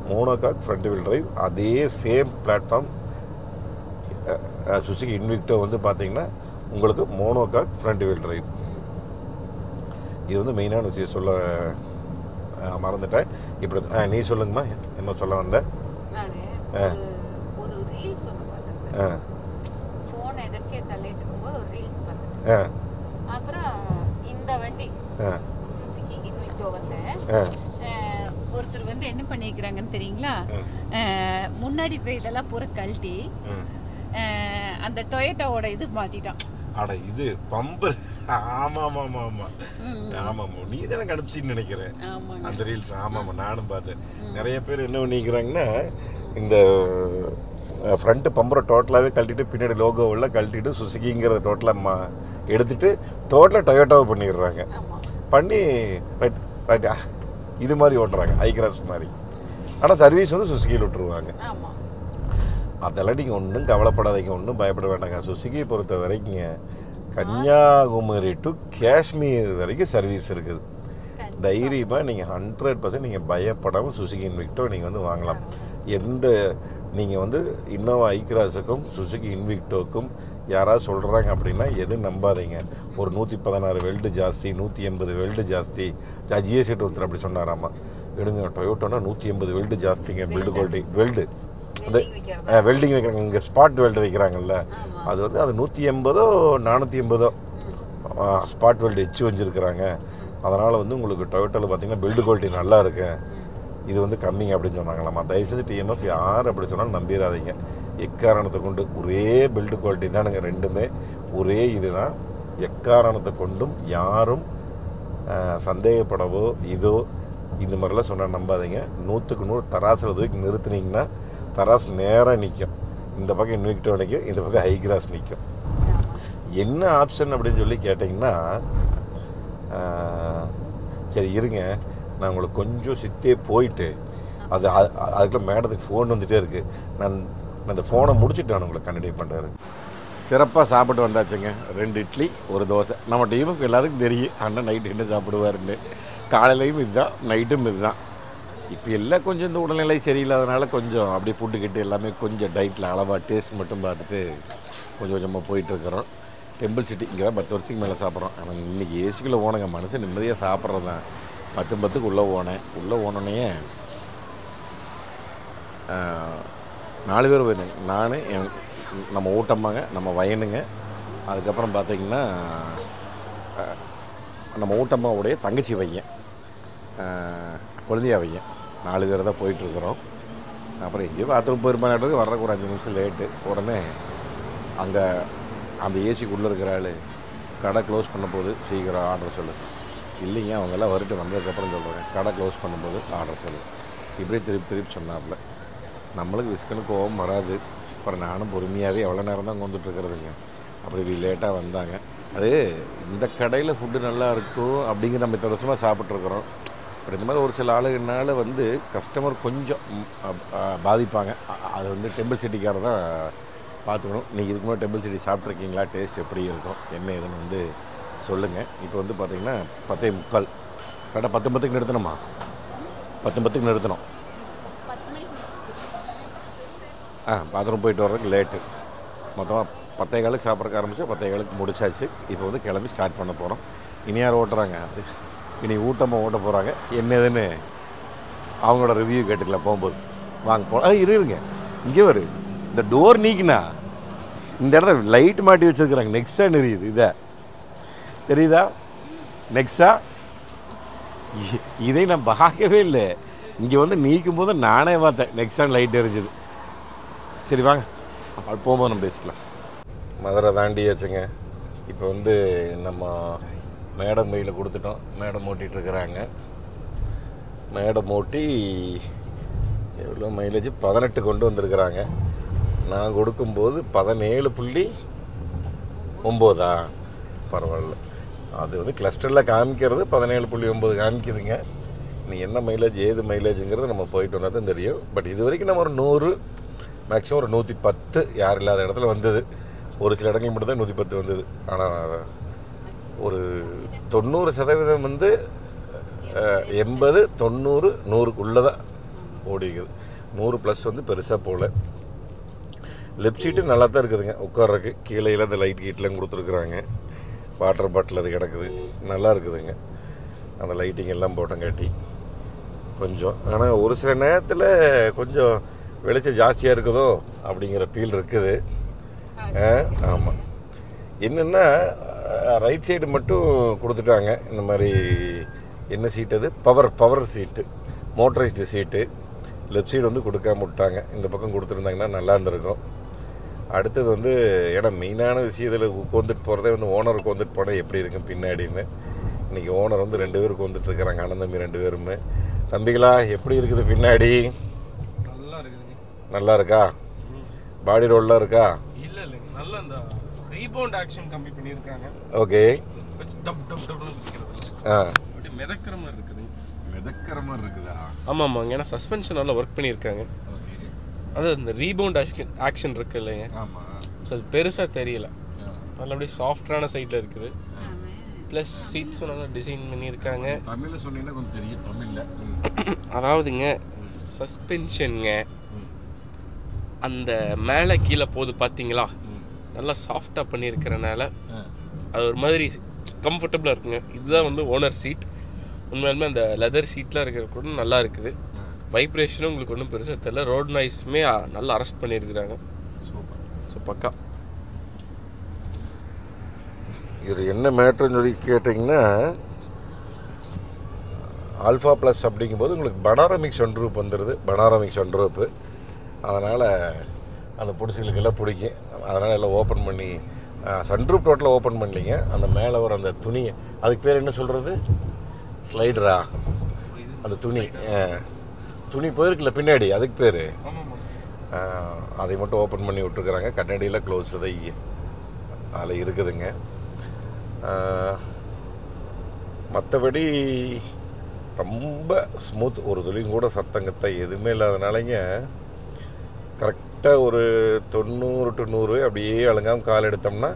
மோனோகாக் ஃப்ரண்ட் வீல் டிரைவ். அதே சேம் பிளாட்ஃபார்ம் சுசுகி இன்விக்டோ வந்து பார்த்தீங்கன்னா உங்களுக்கு மோனோகாக் ஃப்ரண்ட் வீல் டிரைவ். இது வந்து மெயினான விஷயம் சொல்ல மறந்துட்டேன். இப்படி நீ சொல்லுங்கம்மா, என்ன சொல்ல வந்த? ஒரு ரீல்ஸ் ஒன்று பார்த்தேன். ஃபோன் எதிர்ச்சியை தள்ளிட்டு இருக்கும்போது ஒரு ரீல்ஸ் பார்த்தேன். அப்புறம் இந்த வண்டி சுசுகி இன்விக்டோ வந்து ஒருத்தர் வந்து என்ன பண்ணிக்கிறாங்கன்னு தெரியுங்களா? முன்னாடி போய் இதெல்லாம் பூரா கழட்டி அந்த டொயோட்டாவோட இது மாட்டிட்டான். அட இது பம்பர். ஆமாம் நீ தானே அனுப்பிச்சின்னு நினைக்கிறேன் அந்த ரீல்ஸ். ஆமாம் நானும் பார்த்தேன். நிறைய பேர் என்ன பண்ணிக்கிறாங்கன்னா இந்த ஃப்ரண்ட்டு பம்பரை டோட்டலாகவே கழட்டிட்டு பின்னாடி லோகோவெல்லாம் கழட்டிட்டு சுசுகிங்கிறத டோட்டலாக எடுத்துகிட்டு டோட்டலாக டொயோட்டாவை பண்ணிடுறாங்க. பண்ணி ரைட் இது மாதிரி ஓட்டுறாங்க ஐக்ராஸ் மாதிரி. ஆனால் சர்வீஸ் வந்து சுசுகியில் விட்டுருவாங்க. அதெல்லாம் நீங்கள் ஒன்றும் கவலைப்படாதீங்க, ஒன்றும் பயப்பட வேண்டாங்க. சுசுகியை பொறுத்த வரைக்கும் கன்னியாகுமரி டு காஷ்மீர் வரைக்கும் சர்வீஸ் இருக்குது. தைரியமாக நீங்கள் 100% நீங்கள் பயப்படாமல் சுசுகி இன்விக்டோ நீங்கள் வந்து வாங்கலாம். நீங்கள் வந்து இன்னோவா ஐக்ராஸுக்கும் சுசுகி இன்விக்டோக்கும் யாராவது சொல்கிறாங்க அப்படின்னா எதுவும் நம்பாதீங்க. ஒரு 116 வெல்டு ஜாஸ்தி, 180 வெல்டு ஜாஸ்தி. ஜிஎஸ்டி ஒருத்தர் அப்படி சொன்னாராமா. எடுங்க டொயோட்டோனா 180 வெல்டு ஜாஸ்திங்க பில்டு குவாலிட்டி. வெல்டு அந்த வெல்டிங் வைக்கிறாங்க, இங்கே ஸ்பாட் வெல்டு வைக்கிறாங்கல்ல, அது வந்து அது 180 480 ஸ்பாட் வெல்டு எச்சு வச்சுருக்கிறாங்க. அதனால் வந்து உங்களுக்கு டொயோட்டோவில் பார்த்தீங்கன்னா பில்டு குவாலிட்டி நல்லா இருக்கு, இது வந்து கம்மிங்க அப்படின்னு சொன்னாங்களாம்மா. தயவுசெய்து டிஎம்எஃப் யார் அப்படி சொன்னாலும் நம்பிடாதீங்க. எக்காரணத்தை கொண்டு ஒரே பில்டு குவாலிட்டி தானுங்க, ரெண்டுமே ஒரே இது தான். எக்காரணத்தை கொண்டும் யாரும் சந்தேகப்படவோ இதோ இந்த மாதிரிலாம் சொன்னால் நம்பாதீங்க. 100க்கு 100 தராசில் தூக்கி நிறுத்துனீங்கன்னா தராஸ் நேராக நிற்கும். இந்த பக்கம் இன்விக்டோ நிற்கும், இந்த பக்கம் ஹைக்ராஸ் நிற்கும். என்ன ஆப்ஷன் அப்படின்னு சொல்லி கேட்டிங்கன்னா, சரி இருங்க நான் உங்களுக்கு கொஞ்சம் சித்தே போயிட்டு அதுக்குள்ள மேடத்துக்கு ஃபோன் வந்துகிட்டே இருக்குது. நான் அந்த ஃபோனை முடிச்சுட்டு நான் உங்களை கண்டினியூ பண்ணுறேன். சிறப்பாக சாப்பிட்டு வந்தாச்சுங்க. 2 இட்லி 1 தோசை. நம்ம டீமுக்கு எல்லாத்துக்கும் தெரியும் அண்ணன் நைட்டு என்ன சாப்பிடுவாருன்னு. காலையிலையும் இதுதான், நைட்டும் இதுதான். இப்போ எல்லாம் கொஞ்சம் இந்த உடல்நிலை சரியில்லாதனால கொஞ்சம் அப்படியே புட்டுக்கிட்டு எல்லாமே கொஞ்சம் டயட்டில் அளவாக டேஸ்ட் மட்டும் பார்த்துட்டு கொஞ்சம் கொஞ்சமாக போயிட்டுருக்குறோம். டெம்பிள் சிட்டி இங்கே தான் 10 வருஷத்துக்கு மேலே சாப்பிட்றோம். ஆனால் இன்றைக்கி ஏசிக்குள்ளே ஓனங்க மனசு நிம்மதியாக சாப்பிட்றது தான். 10 உள்ளே ஓனேன். உள்ளே ஓனோடனே 4 பேர் போயிருந்தேங்க. நான் நம்ம ஊட்டம்மாங்க, நம்ம வயனுங்க, அதுக்கப்புறம் பார்த்திங்கன்னா நம்ம ஊட்டம்மாவுடைய தங்கச்சி வையன், குழந்தையா வையன், 4 பேர் தான் போயிட்டுருக்குறோம். அப்புறம் எங்கேயோ பாத்ரூம் போயிருப்பாங்க, வர்றக்கு ஒரு 5 நிமிஷம் லேட்டு. உடனே அங்கே அந்த ஏசிக்குள்ளே இருக்கிற ஆள் கடை க்ளோஸ் பண்ணும்போது சீக்கிரம் ஆர்டர் சொல்லு. இல்லைங்க அவங்கெல்லாம் வரட்டு வந்ததுக்கப்புறம் சொல்கிறாங்க கடை க்ளோஸ் பண்ணும்போது ஆர்டர் சொல்லு. இப்படியே திருப்பி சொன்னாப்புல. நம்மளுக்கு விஸ்கனுக்கு கோவம் வராது. அப்புறம் நானும் பொறுமையாகவே எவ்வளோ நேரம் தான் கொண்டுட்டுருக்கிறதுங்க. அப்படி லேட்டாக வந்தாங்க. அது இந்த கடையில் ஃபுட்டு நல்லா இருக்கும் அப்படிங்கிற நம்ம இத்தனை வருஷமாக சாப்பிட்ருக்குறோம். அப்புறம் இந்த மாதிரி ஒரு சில ஆளுகனால கஸ்டமர் கொஞ்சம் பாதிப்பாங்க. அது டெம்பிள் சிட்டிக்காரர் தான் பார்த்துக்கணும். நீங்கள் இதுக்கு முன்னாடி டெம்பிள் சிட்டி சாப்பிட்ருக்கீங்களா, டேஸ்ட் எப்படி இருக்கும் என்ன ஏதுன்னு சொல்லுங்கள். இப்போ பார்த்திங்கன்னா 10:45 கரெக்டாக 10:10 நிறுத்தணுமா? 10:10 நிறுத்தணும். பாத்ரூம் போயிட்டு வர்றதுக்கு லேட்டு. மொத்தமாக 10:15 சாப்பிட்றக்கு ஆரம்பிச்சு 10:15 முடிச்சாச்சு. இப்போ கிளம்பி ஸ்டார்ட் பண்ண போகிறோம். இனி யார் ஓட்டுறாங்க? இனி ஊட்டமாக ஓட்ட போகிறாங்க. என்னதுன்னு அவங்களோட ரிவ்யூ கேட்டுக்கலாம் போகும்போது. வாங்க போகலாம். இருங்க, இங்கே வரு. இந்த டோர் நீக்கினா இந்த இடத்துல லைட் மாட்டி வச்சுருக்குறாங்க. நெக்ஸா நெறியுது. இதை தெரியுதா? நெக்ஸா இதை நான் பார்க்கவே இல்லை. இங்கே நீக்கும் போது நானே பார்த்தேன் நெக்ஸான் லைட் எரிஞ்சுது. சரி வாங்க, அது போகும்போது நம்ம பேசிக்கலாம். மதுரை தாண்டியாச்சுங்க. இப்போ நம்ம மேடம் கையில் கொடுத்துட்டோம். மேடம் ஓட்டிகிட்ருக்குறாங்க. மேடம் ஓட்டி எவ்வளோ மைலேஜ் 18 கொண்டு வந்திருக்கிறாங்க. நான் கொடுக்கும்போது 17.9. பரவாயில்ல. அது கிளஸ்டரில் காமிக்கிறது 17.9 காமிக்குதுங்க. நீ என்ன மைலேஜ் ஏது மைலேஜுங்கிறது நம்ம போயிட்டு வந்தால் தான் தெரியும். பட் இது வரைக்கும் நம்ம ஒரு 100 மேக்ஸிமம் ஒரு 110 யார் இல்லாத இடத்துல வந்தது. ஒரு சில இடங்கள் மட்டும் தான் 110 வந்தது. ஆனால் ஒரு 90% 80, 90, 100க்குள்ளே தான் ஓடிக்குது. 100+ பெருசாக போகல. லெஃப்ட் சீட்டு நல்லா தான் இருக்குதுங்க உட்கார்றதுக்கு. கீழே அந்த லைட் கீட்லாம் கொடுத்துருக்குறாங்க. வாட்டர் பாட்டில் அது கிடக்குது. நல்லா இருக்குதுங்க அந்த லைட்டிங் எல்லாம் போட்டங்காட்டி கொஞ்சம். ஆனால் ஒரு சில நேரத்தில் கொஞ்சம் வெளிச்சம் ஜாஸ்தியாக இருக்குதோ அப்படிங்கிற ஃபீல் இருக்குது. ஆமாம். என்னென்னா ரைட் சைடு மட்டும் கொடுத்துட்டாங்க. இந்த மாதிரி என்ன சீட் அது? பவர் சீட்டு, மோட்டரைஸ்டு சீட்டு. லெஃப்ட் சைடு கொடுக்காம விட்டாங்க. இந்த பக்கம் கொடுத்துருந்தாங்கன்னா நல்லா இருந்திருக்கும். அடுத்தது ஏன்னா மெயினான விஷயத்தில் உட்காந்துட்டு போகிறதே ஓனர் உட்காந்துட்டு போனால் எப்படி இருக்கும் பின்னாடின்னு. இன்றைக்கி ஓனர் 2 பேர் உட்காந்துட்ருக்குறாங்க. அண்ணன் தம்பி 2 பேருமே. தம்பிகளா எப்படி இருக்குது பின்னாடி? நல்லா இருக்குதுங்க. நல்லா இருக்கா? பாடி ரோல்லாம் இருக்கா? இல்லை இல்லைங்க, நல்லா இந்த ரீபவுண்ட் ஆக்ஷன் கம்மி பண்ணியிருக்காங்க. ஓகே. அப்படி மிதக்கிற மாதிரி இருக்குதுங்க. மிதக்கிற மாதிரி இருக்குதா? ஆமாம் ஆமாங்க. ஏன்னா சஸ்பென்ஷன் நல்லா ஒர்க் பண்ணியிருக்காங்க. அது இந்த ரீபவுண்ட் ஆக்ஷன் இருக்கு இல்லைங்க. ஆமாம். ஸோ அது பெருசாக தெரியல. நல்லபடியே சாஃப்டான சைட்டில் இருக்குது. ப்ளஸ் சீட்ஸும் நல்லா டிசைன் பண்ணியிருக்காங்க. தமிழில் சொன்னீங்கன்னா கொஞ்சம் தெரியும். தமிழில் அதாவதுங்க சஸ்பென்ஷனுங்க அந்த மேலே கீழே போகுது பார்த்தீங்களா, நல்லா சாஃப்டாக பண்ணியிருக்கிறனால அது ஒரு மாதிரி கம்ஃபர்டபுளாக இருக்குங்க. இதுதான் ஓனர் சீட். உண்மையாலுமே அந்த லெதர் சீட்லாம் இருக்கிற கூட நல்லா இருக்குது. வைப்ரேஷனும் உங்களுக்கு ஒன்றும் பெருசாக தெரியல. ரோட் நாய்ஸுமே நல்லா அரெஸ்ட் பண்ணியிருக்கிறாங்க. சூப்பர். ஸோ பக்கா. இது என்ன மேட்ருன்னு சொல்லி கேட்டிங்கன்னா, ஆல்ஃபா ப்ளஸ் அப்படிங்கும்போது உங்களுக்கு பனாரமிக் சன்ரூப் வந்துடுது. பனாரமிக் சன்ரூப்பு. அதனால் அந்த பிடிச்சிகளுக்கெல்லாம் பிடிக்கும். அதனால் எல்லாம் ஓப்பன் பண்ணி சன்ரூப் டோட்டலாக ஓப்பன் பண்ணலிங்க. அந்த மேலே வர அந்த துணி, அதுக்கு பேர் என்ன சொல்கிறது? ஸ்லைடரா? அந்த துணி போயிருக்குல்ல பின்னாடி, அதுக்கு பேர். அதை மட்டும் ஓப்பன் பண்ணி விட்டுருக்குறாங்க. கண்ணாடியில் க்ளோஸில் தான் அதில் இருக்குதுங்க. மற்றபடி ரொம்ப ஸ்மூத், ஒரு துளியும் கூட சத்தங்கத்தை எதுவுமே இல்லாதனாலங்க கரெக்டாக ஒரு 90 to 100 அப்படியே அழுங்காமல் கால் எடுத்தோம்னா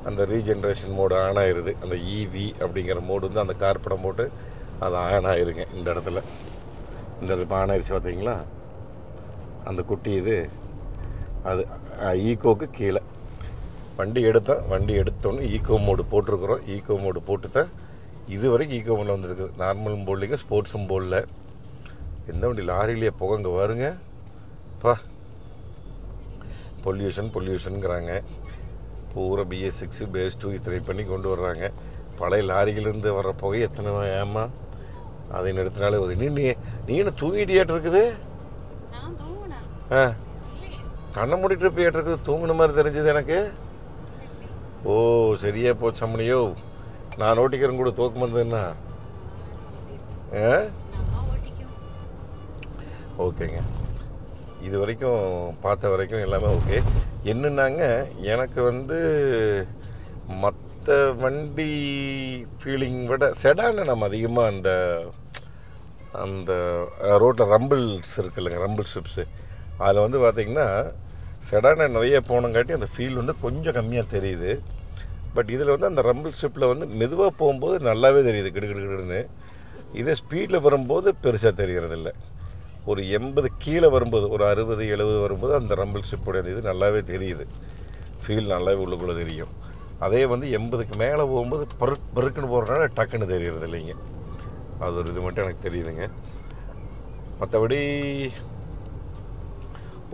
அந்த ரீஜென்ரேஷன் மோடு ஆன் ஆயிடுது. அந்த இவி அப்படிங்கிற மோடு வந்து அந்த கார் படம் போட்டு அது ஆன் ஆயிருங்க. இந்த இடத்துல இப்போ ஆன் ஆயிடுச்சு பார்த்தீங்களா, அந்த குட்டி இது அது ஈக்கோக்கு கீழே வண்டி எடுத்தோன்னு ஈக்கோ மோடு போட்டிருக்கிறோம். ஈக்கோ மோடு போட்டு தான் இது வரைக்கும் ஈக்கோ மோடில் வந்துருக்குது. நார்மலும் போடலிங்க, ஸ்போர்ட்ஸும் போடல. எந்த வண்டி லாரிலேயே புகைங்க வருங்க பா. பொல்யூஷனுங்கிறாங்க. பூரா BS6 BS 2 இத்தனை பண்ணி கொண்டு வர்றாங்க. பழைய லாரிகளிலிருந்து வர்ற புகை எத்தனை ஏமா அதை நிறுத்தினாலே நீ என்ன தூங்கிட்டியாட்டு இருக்குது? கண்ணை மூடிட்டு போயிட்டு இருக்குது, தூங்குன மாதிரி தெரிஞ்சது எனக்கு. ஓ சரியா போச்சம்மனியோ, நான் ஓட்டிக்கிறேன் கூட தூக்கம் வந்ததுன்னா. ஓகேங்க, இது வரைக்கும் பார்த்த வரைக்கும் எல்லாமே ஓகே. என்னன்னாங்க, எனக்கு வந்து மற்ற வண்டி ஃபீலிங் விட செடானில் நம்ம அதிகமாக அந்த ரோட்டில் ரம்பிள்ஸ் இருக்குல்லங்க, ரம்பிள் ஸ்ட்ரிப்ஸு, அதில் வந்து பார்த்திங்கன்னா செடானை நிறைய போனங்காட்டி அந்த ஃபீல் வந்து கொஞ்சம் கம்மியாக தெரியுது. பட் இதில் வந்து அந்த ரம்பிள் ஸ்ட்ரிப்பில் வந்து மெதுவாக போகும்போது நல்லாவே தெரியுது கிடுகிடுன்னு. இதே ஸ்பீடில் வரும்போது பெருசாக தெரியறதில்ல. ஒரு 80 கீழே வரும்போது, ஒரு 60-70 வரும்போது அந்த ரம்பிள் ஸ்ட்ரிப்போடைய இது நல்லாவே தெரியுது, ஃபீல் நல்லாவே உள்ளுக்குள்ளே தெரியும். அதே வந்து 80க்கு மேலே போகும்போது பருக்குன்னு போகிறனால டக்குன்னு தெரியறது இல்லைங்க. அது ஒரு இது மட்டும் எனக்கு தெரியுதுங்க. மற்றபடி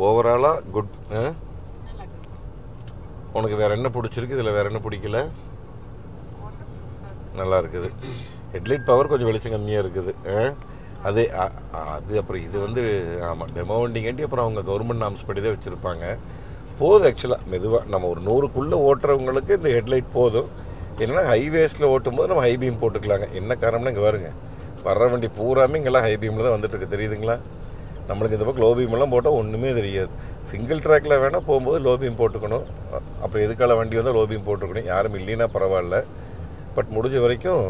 ஓவராலாக குட். உனக்கு வேறு என்ன பிடிச்சிருக்கு, இதில் வேறு என்ன பிடிக்கல? நல்லா இருக்குது. ஹெட்லைட் பவர் கொஞ்சம் வெளிச்சம் கம்மியாக இருக்குது. அது அப்புறம் இது வந்து ஆமாம் டெமோ வண்டிங்காட்டி அப்புறம் அவங்க கவர்மெண்ட் நாம்ஸ் படி தான் வச்சுருப்பாங்க. போதும் ஆக்சுவலாக மெதுவாக நம்ம ஒரு 100க்குள்ளே ஓட்டுறவங்களுக்கு இந்த ஹெட்லைட் போதும். என்னென்னா ஹைவேஸில் ஓட்டும்போது நம்ம ஹைபீம் போட்டுக்கலாங்க. என்ன காரணம்னா இங்கே வருங்க, வர்ற வண்டி பூராமே இங்கெல்லாம் ஹைபீமில் தான் வந்துட்டுருக்கு, தெரியுதுங்களா? நம்மளுக்கு இந்த பக்கம் லோ பீமெல்லாம் போட்டால் ஒன்றுமே தெரியாது. சிங்கிள் ட்ராக்கில் வேணால் போகும்போது லோ பீம் போட்டுக்கணும். அப்புறம் எதுக்கால வண்டி வந்தால் லோ பீம் போட்டுக்கணும். யாரும் இல்லைன்னா பரவாயில்ல. பட் முடிஞ்ச வரைக்கும்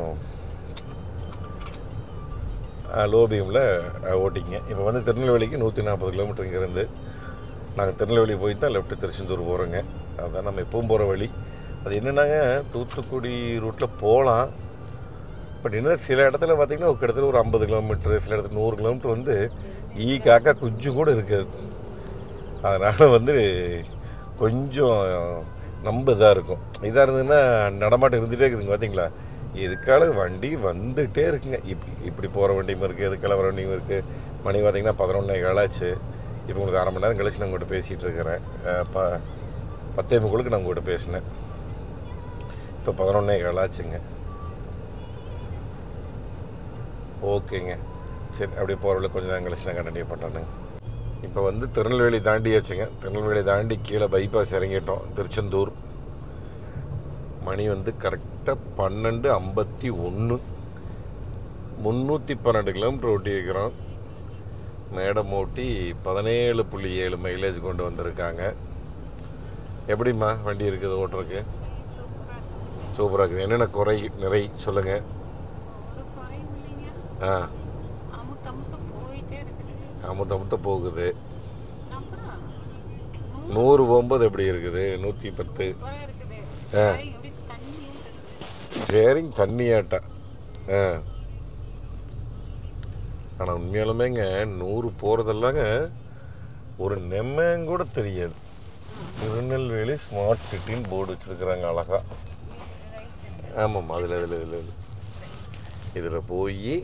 லோ பீமில் ஓட்டிங்க. இப்போ வந்து திருநெல்வேலிக்கு 140 கிலோமீட்டர் இங்கேருந்து நாங்கள் திருநெல்வேலி போய் தான் லெஃப்ட்டு திருச்செந்தூர் போகிறோங்க. அதுதான் நம்ம எப்பவும் போகிற வழி. அது என்னென்னாங்க, தூத்துக்குடி ரூட்டில் போகலாம். பட் இன்னும் சில இடத்துல பார்த்திங்கன்னா கிட்டத்தட்ட ஒரு 50 கிலோமீட்டர், சில இடத்துல 100 கிலோமீட்டர் வந்து காக்கா குஞ்சு கூட இருக்காது. அதனால் வந்து கொஞ்சம் நம்ம இதாக இருக்கும். இதாக இருந்ததுன்னா நடமாட்டம் இருந்துகிட்டே இருக்குதுங்க. பார்த்தீங்களா, இதுக்கால வண்டி வந்துகிட்டே இருக்குங்க. இப்படி போகிற வண்டியும் இருக்குது, எதுக்கால வர வண்டியும் இருக்குது. மணி பார்த்திங்கன்னா 11:15 ஆச்சு. இப்போ உங்களுக்கு 1/2 மணி நேரம் கழிச்சு நான் உங்கள்கிட்ட பேசிகிட்டு இருக்கிறேன். 10:45 நான் உங்கள்கிட்ட பேசினேன். இப்போ 11:15 ஆச்சுங்க. ஓகேங்க, சரி, அப்படியே போகிறவளை கொஞ்சம் நேரம் கழிச்சு நான் கண்டினியூ பண்ணுறேங்க. இப்போ வந்து திருநெல்வேலி தாண்டியாச்சுங்க. திருநெல்வேலி தாண்டி கீழே பைபாஸ் இறங்கிட்டோம், திருச்செந்தூர். மணி வந்து கரெக்டாக 12:51. 312 கிலோமீட்டர் ஓட்டி இருக்கிறோம். மேடம் ஓட்டி 17.7 மைலேஜ் கொண்டு வந்திருக்காங்க. எப்படிம்மா வண்டி இருக்குது ஓட்டுறதுக்கு? சூப்பராக இருக்குது. என்னென்ன நிறை சொல்லுங்கள். அமுத்த போகுது. 100 போகும்போது எப்படி இருக்குது? 110. ஷேரிங் தண்ணியாட்டா. ஆனால் உண்மையாலுமேங்க 100 போகிறதெல்லாங்க ஒரு நெம்மங்கூட தெரியாது. திருநெல்வேலி ஸ்மார்ட் சிட்டின்னு போர்டு வச்சுருக்குறாங்க அழகா. ஆமாம், இதில் போய்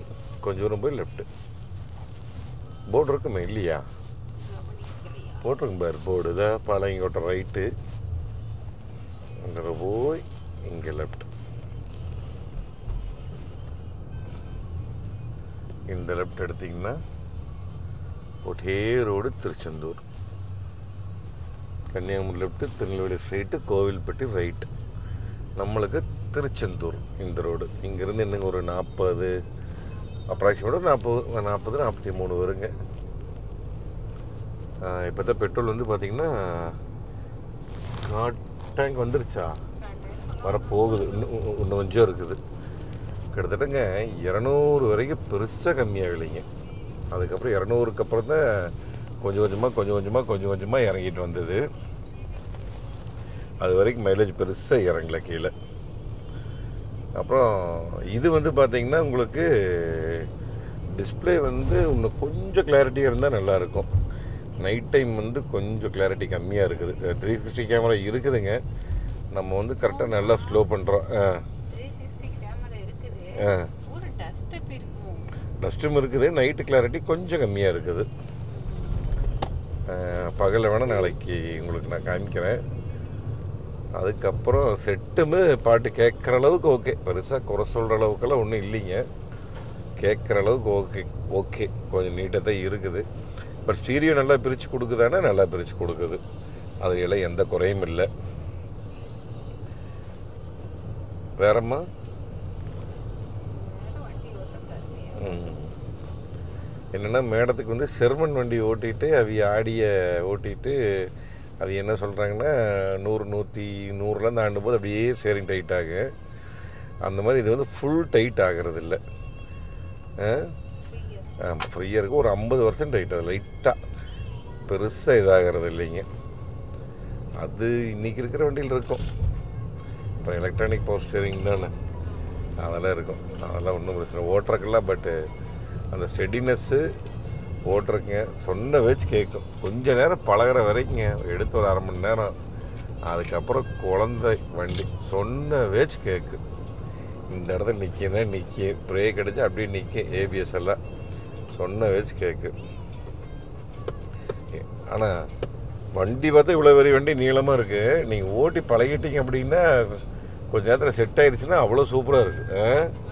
கொஞ்சம் தூரம் போய் லெஃப்ட்டு போர்டு இருக்குமே இல்லையா? போட்டிருக்கும் பாரு போர்டு தான். பாளையங்கோட்டை ரைட்டு, அங்கே போய் இங்கே லெஃப்ட். இந்த லெஃப்ட் எடுத்திங்கன்னா ஒட்டே road Tiruchendur. Kanyakumari left, Tirunelveli straight, Kovilpatti right. நம்மளுக்கு திருச்செந்தூர் இந்த ரோடு. இங்கேருந்து என்னங்க ஒரு 40 அப்ராக்சிமேட்டாக 40-43 வருங்க. இப்போ தான் பெட்ரோல் வந்து பார்த்திங்கன்னா டேங்க் வந்துருச்சா? வரப்போகுது, இன்னும் கொஞ்சம் இருக்குது. கிட்டத்தட்டங்க 200 வரைக்கும் பெருசாக கம்மியாகலைங்க. அதுக்கப்புறம் 200க்கு அப்புறம் தான் கொஞ்சம் கொஞ்சமாக இறங்கிட்டு வந்தது. அது வரைக்கும் மைலேஜ் பெருசாக இறங்கல கீழே. அப்புறம் இது வந்து பார்த்திங்கன்னா உங்களுக்கு டிஸ்பிளே வந்து இன்னும் கொஞ்சம் கிளாரிட்டியாக இருந்தால் நல்லாயிருக்கும். நைட் டைம் வந்து கொஞ்சம் கிளாரிட்டி கம்மியாக இருக்குது. 360 கேமரா இருக்குதுங்க, நம்ம வந்து கரெக்டாக நல்லா ஸ்லோ பண்ணுறோம். 360 கேமரா இருக்குது. ஒரு டஸ்ட் இருக்கும். டஸ்ட்டும் இருக்குது. நைட்டு கிளாரிட்டி கொஞ்சம் கம்மியாக இருக்குது. பகலில் வேணால் நாளைக்கு உங்களுக்கு நான் காமிக்கிறேன். அதுக்கப்புறம் செட்டுமே பாட்டு கேட்குற அளவுக்கு ஓகே, பெருசாக குறை சொல்கிற அளவுக்கெல்லாம் ஒன்றும் இல்லைங்க. கேட்குற அளவுக்கு ஓகே கொஞ்சம் நீட்டாக தான் இருக்குது. பட் ஸ்டீரியோ நல்லா பிரித்து கொடுக்குதானே, நல்லா பிரித்து கொடுக்குது. அதுல எந்த குறையும் இல்லை. வேறம்மா என்னென்னா மேடத்துக்கு வந்து செர்மன் வண்டி ஓட்டிகிட்டு அவிய ஆடியை ஓட்டிகிட்டு அது என்ன சொல்கிறாங்கன்னா 100 தாண்டும் போது அப்படியே ஸ்டீரிங் டைட் ஆகும். அந்த மாதிரி இது வந்து ஃபுல் டைட் ஆகிறது இல்லை. ஃப்ரீயாக இருக்கும். ஒரு 50% டைட் ஆகுது, லைட்டாக, பெருசாக இதாகிறது இல்லைங்க. அது இன்றைக்கி இருக்கிற வண்டியில் இருக்கும். இப்போ எலக்ட்ரானிக் பவர் ஸ்டீரிங் தானே, அதெல்லாம் இருக்கும். அதெல்லாம் ஒன்றும் பிரச்சனை ஓட்டுறக்கெல்லாம். பட்டு அந்த ஸ்டெடினஸ்ஸு ஓட்டுறக்குங்க சொன்ன வச்சு கேட்கும். கொஞ்சம் நேரம் பழகிற வரைக்குங்க, எடுத்து ஒரு 1/2 மணி நேரம். அதுக்கப்புறம் குழந்தை வண்டி சொன்ன வச்சு கேட்கு. இந்த இடத்துல நிற்க பிரேக் அடித்து அப்படியே நிற்க, ஏபிஎஸ் எல்லாம் சொன்ன வச்சு கேட்கு. ஆனால் வண்டி பார்த்தா இவ்வளோ பெரிய வண்டி நீளமாக இருக்குது. நீங்கள் ஓட்டி பழகிட்டீங்க அப்படின்னா கொஞ்சம் நேரத்தில் செட் ஆகிடுச்சுன்னா அவ்வளோ சூப்பராக இருக்குது.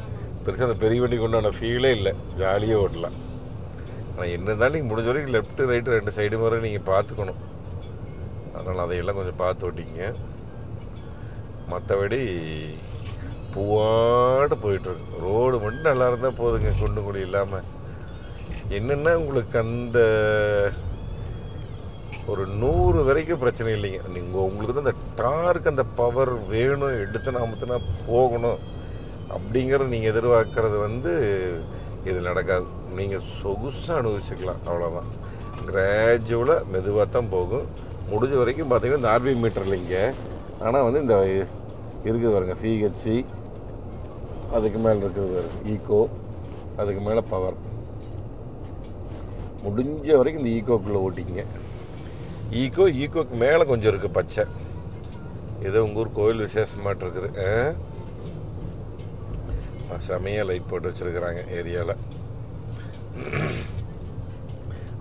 பெருசாக அந்த பெரிய வண்டி கொண்டான ஃபீலே இல்லை, ஜாலியாக ஓட்டலாம். ஆனால் என்ன தான் நீங்கள் முடிஞ்ச வரைக்கும் லெஃப்ட்டு ரைட்டு 2 சைடு முறை நீங்கள் பார்த்துக்கணும். அதனால் அதையெல்லாம் கொஞ்சம் பார்த்து ஓட்டிங்க. மற்றபடி பூவாட்டு போயிட்டுருக்கு. ரோடு மட்டும் நல்லா இருந்தால் போதுங்க, குண்டு குழி இல்லாமல். என்னென்னா உங்களுக்கு அந்த ஒரு 100 வரைக்கும் பிரச்சனை இல்லைங்க. நீங்கள் உங்களுக்கு தான் அந்த டார்க்கு அந்த பவர் வேணும், எடுத்து நாமத்துனா போகணும் அப்படிங்கிறது நீங்கள் எதிர்பார்க்கறது வந்து இது நடக்காது. நீங்கள் சொகுசாக அனுபவிச்சுக்கலாம், அவ்வளோதான். கிராஜுவலாக மெதுவாக தான் போகும். முடிஞ்ச வரைக்கும் பார்த்தீங்கன்னா இந்த ஆர்பி மீட்டர் இல்லைங்க, ஆனால் வந்து இந்த இருக்குது பாருங்க, சிஹெச்சி, அதுக்கு மேலே இருக்குது பாருங்க ஈக்கோ, அதுக்கு மேலே பவர். முடிஞ்ச வரைக்கும் இந்த ஈக்கோக்குள்ளே ஓட்டிங்க. ஈக்கோக்கு மேலே கொஞ்சம் இருக்குது பச்சை, ஏதோ உங்கள் ஊர் கோயில் விசேஷமாட்டு இருக்குது. செமையாக லைட் போட்டு வச்சுருக்குறாங்க ஏரியாவில்.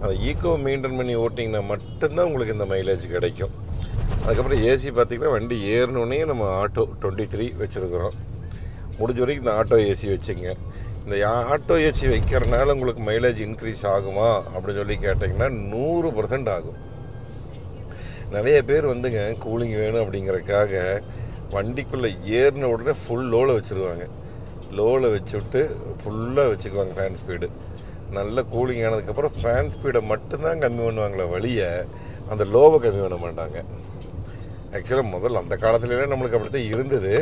அந்த ஈக்கோ மெயின்டைன் பண்ணி ஓட்டிங்கன்னா மட்டும்தான் உங்களுக்கு இந்த மைலேஜ் கிடைக்கும். அதுக்கப்புறம் ஏசி பார்த்திங்கன்னா வண்டி ஏறினோடனே நம்ம ஆட்டோ 23 வச்சுருக்குறோம். முடிஞ்ச வரைக்கும் இந்த ஆட்டோ ஏசி வச்சுங்க. இந்த ஆட்டோ ஏசி வைக்கிறனால உங்களுக்கு மைலேஜ் இன்க்ரீஸ் ஆகுமா அப்படின்னு சொல்லி கேட்டிங்கன்னா 100% ஆகும். நிறைய பேர் வந்துங்க கூலிங் வேணும் அப்படிங்கிறதுக்காக வண்டிக்குள்ளே ஏறின உடனே ஃபுல் லோவில் வச்சுருவாங்க. லோவில் வச்சுவிட்டு ஃபுல்லாக வச்சுக்குவாங்க ஃபேன் ஸ்பீடு. நல்ல கூலிங் ஆனதுக்கப்புறம் ஃபேன் ஸ்பீடை மட்டும்தான் கம்மி பண்ணுவாங்களே வழியை அந்த லோவை கம்மி பண்ண மாட்டாங்க. ஆக்சுவலாக முதல்ல அந்த காலத்துலலாம் நம்மளுக்கு அப்படி தான் இருந்தது.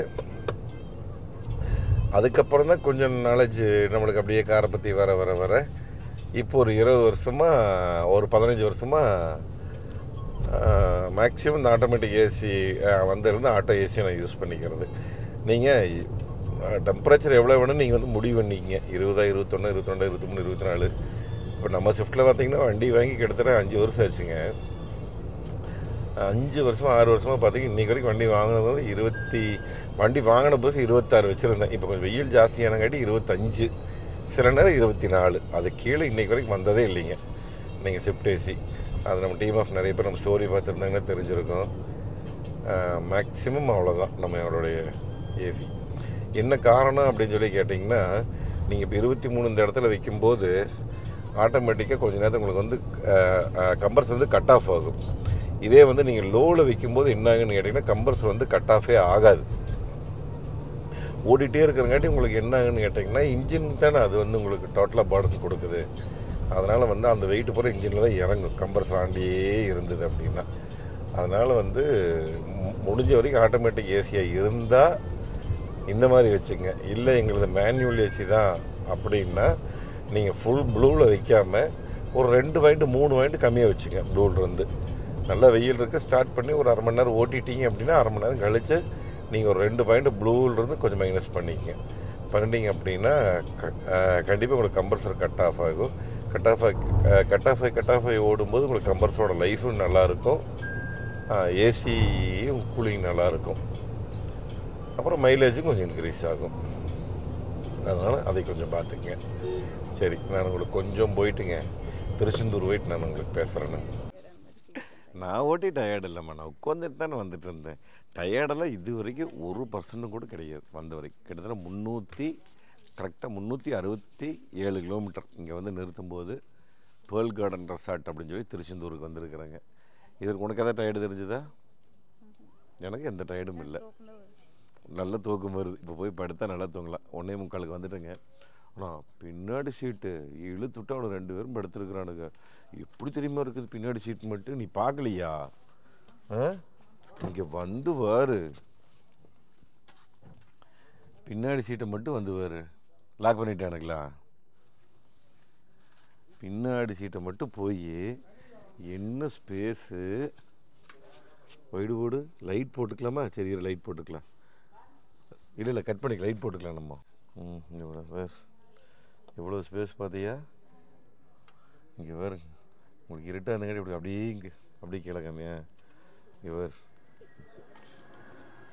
அதுக்கப்புறம் தான் கொஞ்சம் நாலேஜ் நம்மளுக்கு அப்படியே காரை பற்றி வர இப்போ ஒரு 20 வருஷமாக, ஒரு 15 வருஷமாக மேக்ஸிமம் இந்த ஆட்டோமேட்டிக் ஏசி வந்திருந்து ஆட்டோ ஏசியை நான் யூஸ் பண்ணிக்கிறது. நீங்கள் டெம்பரேச்சர் எவ்வளோ வேணும் நீங்கள் வந்து முடிவு பண்ணிக்கிங்க. 20, 21, 22, 23, 24. இப்போ நம்ம ஷிஃப்ட்டில் பார்த்திங்கன்னா வண்டி வாங்கி கிட்டத்தட்ட 5 வருஷம் ஆச்சுங்க. 5 வருஷமாக 6 வருஷமாக பார்த்திங்கன்னா இன்றைக்கி வரைக்கும் வண்டி வாங்கினது வந்து வண்டி வாங்கின பிறகு 26 வச்சுருந்தேன். இப்போ கொஞ்சம் வெயில் ஜாஸ்தியானங்காட்டி 25, சில நேரம் 24. அது கீழே இன்றைக்கி வரைக்கும் வந்ததே இல்லைங்க. நீங்கள் ஷிஃப்ட் ஏசி அது நம்ம டீம் ஆஃப் நிறைய பேர் நம்ம ஸ்டோரி பார்த்துருந்தாங்கன்னா தெரிஞ்சிருக்கோம். மேக்ஸிமம் அவ்வளோதான் நம்மளுடைய ஏசி. என்ன காரணம் அப்படின்னு சொல்லி கேட்டிங்கன்னா, நீங்கள் இப்போ 23 இந்த இடத்துல வைக்கும்போது ஆட்டோமேட்டிக்காக கொஞ்சம் நேரத்தில் உங்களுக்கு வந்து கம்ப்ரஸர் வந்து கட் ஆஃப் ஆகும். இதே வந்து நீங்கள் லோவில் வைக்கும்போது என்ன ஆகுன்னு கேட்டிங்கன்னா கம்ப்ரஸர் வந்து கட் ஆஃபே ஆகாது. ஓடிட்டே இருக்கிறங்காட்டி உங்களுக்கு என்ன ஆகுன்னு கேட்டிங்கன்னா இன்ஜின் தானே அது வந்து உங்களுக்கு டோட்டலாக பர்டன் கொடுக்குது. அதனால் வந்து அந்த வெயிட்டு பூரா இன்ஜினில் தான் இறங்கும் கம்ப்ரஸர் ஆண்டியே இருந்தது அப்படின்னா. அதனால் வந்து முடிஞ்ச வரைக்கும் ஆட்டோமேட்டிக் ஏசியாக இருந்தால் இந்த மாதிரி வச்சுங்க. இல்லை எங்களது மேனுவல் ஏசி தான் அப்படின்னா நீங்கள் ஃபுல் ப்ளூவில் வைக்காமல் ஒரு 2 பாயிண்ட் 3 பாயிண்ட் கம்மியாக வச்சுங்க. ப்ளூவிலேருந்து நல்லா வெயில் இருக்குது ஸ்டார்ட் பண்ணி ஒரு அரை மணி நேரம் ஓட்டிட்டீங்க அப்படின்னா அரை மணி நேரம் கழித்து நீங்கள் ஒரு 2 பாயிண்ட் ப்ளூவிலேருந்து கொஞ்சம் மைனஸ் பண்ணிக்கங்க. பண்ணிட்டீங்க அப்படின்னா கண்டிப்பாக உங்களுக்கு கம்ப்ரஸர் கட் ஆஃப் ஆகும். கட் ஆஃப் ஆகி ஓடும்போது உங்களுக்கு கம்ப்ரஸரோட லைஃபும் நல்லாயிருக்கும், ஏசியும் கூலிங் நல்லாயிருக்கும். அப்புறம் மைலேஜும் கொஞ்சம் இன்க்ரீஸ் ஆகும். அதனால் அதை கொஞ்சம் பார்த்துங்க. சரி, நான் உங்களுக்கு கொஞ்சம் போயிட்டுங்க திருச்செந்தூர் போயிட்டு நான் உங்களுக்கு பேசுகிறேன்னு. நான் ஓட்டி டயர்டு இல்லைம்மா, நான் உட்காந்துட்டு தானே வந்துட்டு இருந்தேன். டயர்டெல்லாம் இது வரைக்கும் 1% கூட கிடையாது. வந்த வரைக்கும் கிட்டத்தட்ட கரெக்டாக 367 கிலோமீட்டர் இங்கே வந்து நிறுத்தும்போது பேர்ல் கார்டன் ரெசார்ட் அப்படின்னு சொல்லி திருச்செந்தூருக்கு வந்திருக்கிறாங்க. இதற்கு உனக்கு எதாவது டயர்டு தெரிஞ்சுதா? எனக்கு எந்த டயர்டும் இல்லை, நல்ல தூக்கம் வருது. இப்போ போய் படுத்தா நல்லா தூங்கலாம். 1:45 வந்துட்டுங்க. ஆனால் பின்னாடி சீட்டு இழுத்து விட்டு அவனுக்கு 2 பேரும் படுத்துருக்குறானுங்க. எப்படி தெரியுமா இருக்குது பின்னாடி சீட் மட்டும்? நீ பார்க்கலையா? இங்கே வந்து வாரு, பின்னாடி சீட்டை மட்டும் வந்து வாரு. லாக் பண்ணிட்டானுங்களா? பின்னாடி சீட்டை மட்டும் போய் என்ன ஸ்பேஸு, வைடு போடு. லைட் போட்டுக்கலாமா? சரி, லைட் போட்டுக்கலாம். இல்லை கட் பண்ணிக்க, லைட் போட்டுக்கலாம் நம்ம. எவ்வளோ ஸ்பேஸ் பார்த்தியா? இங்கே வேறு உங்களுக்கு இருட்டாக இருந்தங்காட்டி இப்படி அப்படியே இங்கே அப்படியே கிழக்காமையா? இங்கே வேறு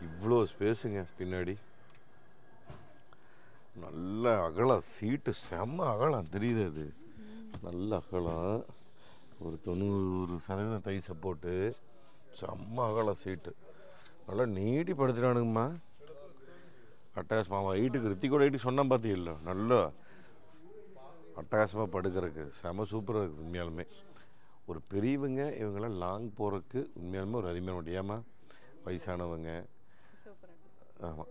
இவ்வளோ ஸ்பேஸுங்க பின்னாடி. நல்ல அகலம் சீட்டு, செம்ம அகலம் தெரியுது. அது நல்ல அகலம், ஒரு 90% தை சப்போர்ட்டு, செம்ம அகலம் சீட்டு. நல்லா நீட்டி படுத்துட்டானுங்கம்மா. அட்டகாசமாக ஹைட்டுக்கு ரித்திக்கோட ஹைட்டுக்கு சொன்னால் பார்த்தீங்களா, நல்லா அட்டகாசமாக படுக்கிறதுக்கு செம சூப்பராக இருக்குது. உண்மையாலுமே ஒரு பெரியவங்க இவங்கெல்லாம் லாங் போகிறதுக்கு உண்மையாலுமே ஒரு அருமையான வண்டி. ஏமா வயசானவங்க ஆமாம்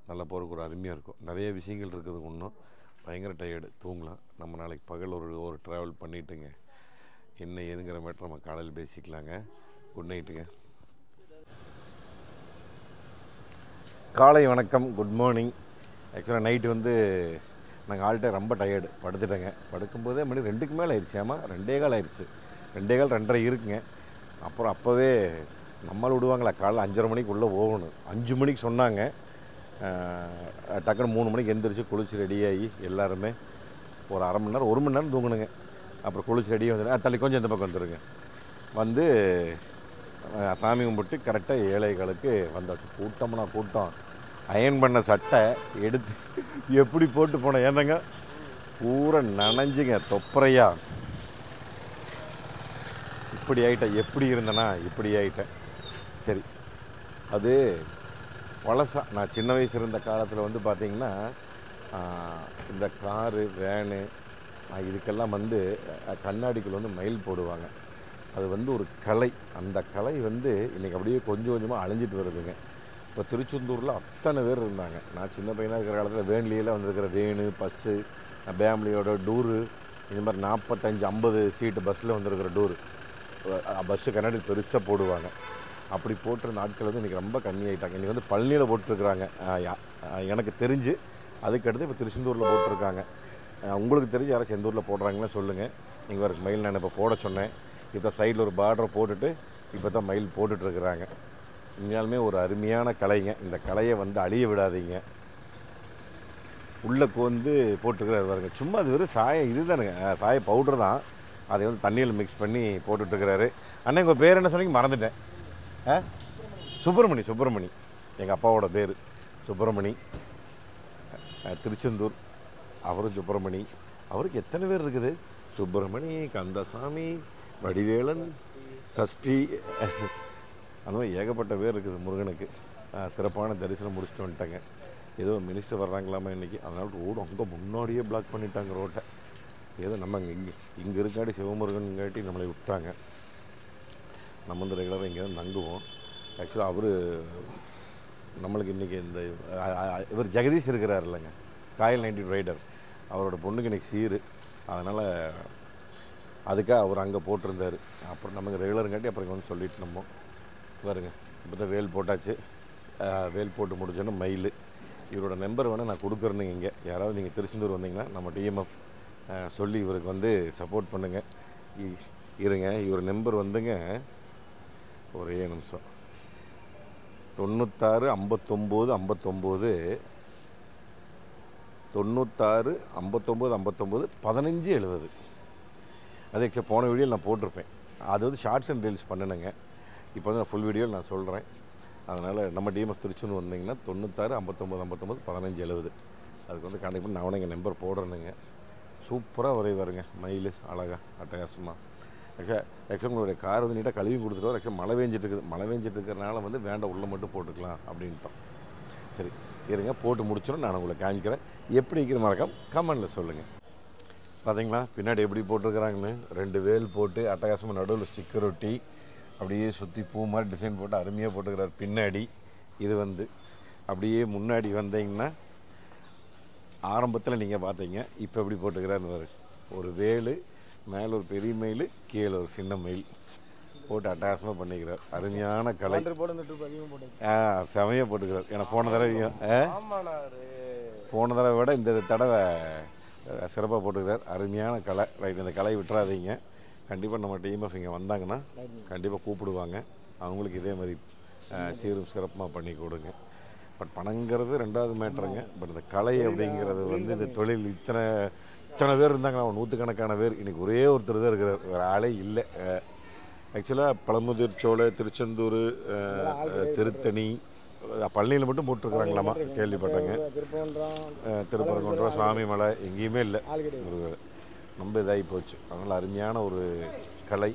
நல்லா போகிறதுக்கு ஒரு அருமையாக இருக்கும். நிறைய விஷயங்கள் இருக்குது. ஒன்றும் பயங்கர டயர்டு, தூங்கலாம். நம்ம நாளைக்கு பகல் ஒரு ட்ராவல் பண்ணிவிட்டுங்க என்ன ஏதுங்கிற மேட்டர் நம்ம காலையில் பேசிக்கலாங்க. குட் நைட்டுங்க. காலை வணக்கம், குட் மார்னிங். ஆக்சுவலாக நைட்டு வந்து நாங்கள் ஆல்ட்டே ரொம்ப டயர்டு, படுத்துட்டேங்க. படுக்கும்போதே மணி 2க்கு மேலே ஆயிடுச்சு. ஆமாம் 2:15 ஆயிடுச்சு. 2:15 2:30 இருக்குங்க. அப்புறம் அப்போவே நம்மளால் விடுவாங்களா, காலைல 5:30 மணிக்கு உள்ளே போகணும். 5 மணிக்கு சொன்னாங்க. டக்குன்னு 3 மணிக்கு எந்திரிச்சு குளிச்சு ரெடியாகி எல்லாருமே ஒரு அரை மணி நேரம் 1 மணி நேரம் தூங்கணுங்க. அப்புறம் குளிச்சு ரெடியாக வந்துடுங்க. தள்ளி கொஞ்சம் இந்த பக்கம் வந்துடுங்க. வந்து சாமி கும்பிட்டு கரெக்டாக 7:15க்கு வந்தாச்சு. கூட்டம்னா கூட்டம். அயன் பண்ண சட்டை எடுத்து எப்படி போட்டு போனேன் ஏந்தாங்க, பூரா நனைஞ்சுங்க தொப்பரையா. இப்படி ஆகிட்டேன். எப்படி இருந்தேன்னா இப்படி ஆகிட்டேன். சரி, அது பழசாக நான் சின்ன வயசு இருந்த காலத்தில் வந்து பார்த்திங்கன்னா இந்த காரு வேனு இதுக்கெல்லாம் வந்து கண்ணாடிக்குள்ள வந்து மயில் போடுவாங்க. அது வந்து ஒரு கலை. அந்த கலை வந்து இன்றைக்கி அப்படியே கொஞ்சம் கொஞ்சமாக அழிஞ்சிட்டு வருதுங்க. இப்போ திருச்செந்தூரில் அத்தனை பேர் இருந்தாங்க. நான் சின்ன பையனாக இருக்கிற காலத்தில் வேன்லியில் வந்திருக்கிற வேனு பஸ்ஸு, ஃபேமிலியோட டூரு, இந்த மாதிரி 45-50 சீட்டு பஸ்ஸில் வந்திருக்கிற டூரு பஸ்ஸு கண்ணாடி பெருசாக போடுவாங்க. அப்படி போட்டிருந்த நாட்கள் வந்து இன்றைக்கி ரொம்ப கம்மியாயிட்டாங்க. இன்றைக்கி வந்து பழனியில் போட்டிருக்கிறாங்க எனக்கு தெரிஞ்சு. அதுக்கடுத்து இப்போ திருச்செந்தூரில் போட்டிருக்காங்க. உங்களுக்கு தெரிஞ்சு யாராச்சும் எந்த ஊரில் போடுறாங்களா சொல்லுங்கள். நீங்கள் வரைக்கும் மயில் நான் இப்போ போட சொன்னேன். இப்போ சைடில் ஒரு பார்டரை போட்டுட்டு இப்போ தான் மயில் போட்டுட்ருக்குறாங்க. உண்மையாலுமே ஒரு அருமையான கலைங்க. இந்த கலையை வந்து அழிய விடாதீங்க. உள்ளே வந்து போட்டுருக்கிறாரு பாருங்க. சும்மா அது வெறும் சாயம் இது தானுங்க, சாய பவுட்ரு தான். அதை வந்து தண்ணியில் மிக்ஸ் பண்ணி போட்டுட்ருக்கிறாரு. அண்ணா உங்கள் பேர் என்ன சொன்னீங்க? மறந்துட்டேன். சுப்பிரமணி. எங்கள் அப்பாவோட பேர் சுப்பிரமணி. திருச்செந்தூர். அவரும் சுப்பிரமணி. அவருக்கு எத்தனை பேர் இருக்குது? சுப்பிரமணி, கந்தசாமி, வடிவேலன், சஷ்டி, அந்த மாதிரி ஏகப்பட்ட பேர் இருக்குது முருகனுக்கு. சிறப்பான தரிசனம் முடிச்சுட்டு வந்துட்டாங்க. ஏதோ மினிஸ்டர் வர்றாங்களாமா இன்றைக்கி. அதனால் ரோடு அங்கே முன்னாடியே பிளாக் பண்ணிட்டாங்க ரோட்டை. ஏதோ நம்ம இங்கே இருக்காட்டி சிவமுருகன்காட்டி நம்மளை விட்டாங்க. நம்ம வந்து ரெகுலராக இங்கே தான் தங்குவோம். ஆக்சுவலாக அவர் நம்மளுக்கு இன்றைக்கி இந்த இவர் ஜெகதீஷ் இருக்கிறார் இல்லைங்க, காயல் 90 ரைடர். அவரோட பொண்ணுக்கு இன்றைக்கி சீரு. அதனால் அதுக்காக அவர் அங்கே போட்டிருந்தார். அப்புறம் நமக்கு ரெகுலருங்காட்டி அப்புறம் இங்கே வந்து சொல்லிட்டு நம்ம பாருங்க. இப்போ தான் வேல் போட்டாச்சு. வேல் போட்டு முடிச்சோன்னா மயில். இவரோட நம்பர் வேணால் நான் கொடுக்குறேனுங்க. இங்கே யாராவது நீங்கள் திருச்செந்தூர் வந்தீங்கன்னா நம்ம டிஎம்எஃப் சொல்லி இவருக்கு வந்து சப்போர்ட் பண்ணுங்கள். இருங்க, இவர் நம்பர் வந்துங்க, ஒரே நிமிஷம், 96 59 59 96 59 59 15 70. அது ஆக்சுவலாக போன வீடியோவில் நான் போட்டிருப்பேன். அது வந்து ஷார்ட்ஸ் அண்ட் ரீல்ஸ் பண்ணணுங்க. இப்போ வந்து நான் ஃபுல் வீடியோவில் நான் சொல்கிறேன். அதனால் நம்ம டிஎம்எஃப் திருச்செந்தூர் வந்தீங்கன்னா 96 59 59 15 70 அதுக்கு வந்து கான்டெக்ட் பண்ணி நான் அவனை எங்கள் நம்பர் போடுறேனுங்க. சூப்பராக வரைவாருங்க, மயில் அழகாக அட்டகாசமாக. ஆக்சுவலாக உங்களுடைய கார் வந்து நீட்டாக கழுவி கொடுத்துருவார். ஆக்சுவலாக மழை பெஞ்சிட்டு இருக்கிறனால வந்து வேண்டாம், உள்ளே மட்டும் போட்டுக்கலாம் அப்படின்ட்டோம். சரி இருங்க, போட்டு முடிச்சோன்னு நான் உங்களுக்கு காமிக்கிறேன். எப்படி இருக்கிற மறக்காம கமெண்டில் சொல்லுங்கள். பார்த்தீங்களா பின்னாடி எப்படி போட்டிருக்கிறாங்கன்னு, 2 வேல் போட்டு அட்டகாசமாக நடுவில் ஸ்டிக்கர் ஒட்டி அப்படியே சுற்றி பூ மாதிரி டிசைன் போட்டு அருமையாக போட்டுக்கிறார் பின்னாடி. இது வந்து அப்படியே முன்னாடி வந்தீங்கன்னா ஆரம்பத்தில் நீங்கள் பார்த்தீங்க, இப்போ எப்படி போட்டுக்கிறாரு, ஒரு வேலு மேலே ஒரு பெரிய மயில், கீழே ஒரு சின்ன மயில் போட்டு அட்டகாசமாக பண்ணிக்கிறார். அருமையான கலை, செமையாக போட்டுக்கிறார். ஏன்னா போன தடவை விட இந்த தடவை சிறப்பாக போட்டுக்கிறார். அருமையான கலை. ரைட், இந்த கலை விட்டுறாதீங்க. கண்டிப்பாக நம்ம டிஎம்எஃப் இங்கே வந்தாங்கன்னா கண்டிப்பாக கூப்பிடுவாங்க. அவங்களுக்கு இதே மாதிரி சீரும் சிறப்பாக பண்ணி கொடுங்க. பட் பணங்கிறது 2வது மேட்டருங்க. பட் இந்த கலை அப்படிங்கிறது வந்து இந்த தொழில் இத்தனை பேர் இருந்தாங்கன்னா, 100கணக்கான பேர். இன்றைக்கி ஒரே ஒருத்தர் தான் இருக்கிறார், வேறு ஆளே இல்லை. ஆக்சுவலாக பழமுதிர் சோலை, திருச்செந்தூர், திருத்தணி, பழனியில் மட்டும் போட்டிருக்கிறாங்களாமா கேள்விப்பட்டேங்க. திருப்பரங்குன்றம், சாமிமலை எங்கேயுமே இல்லை. ரொம்ப இதாகி போச்சு. அதனால் அருமையான ஒரு கலை.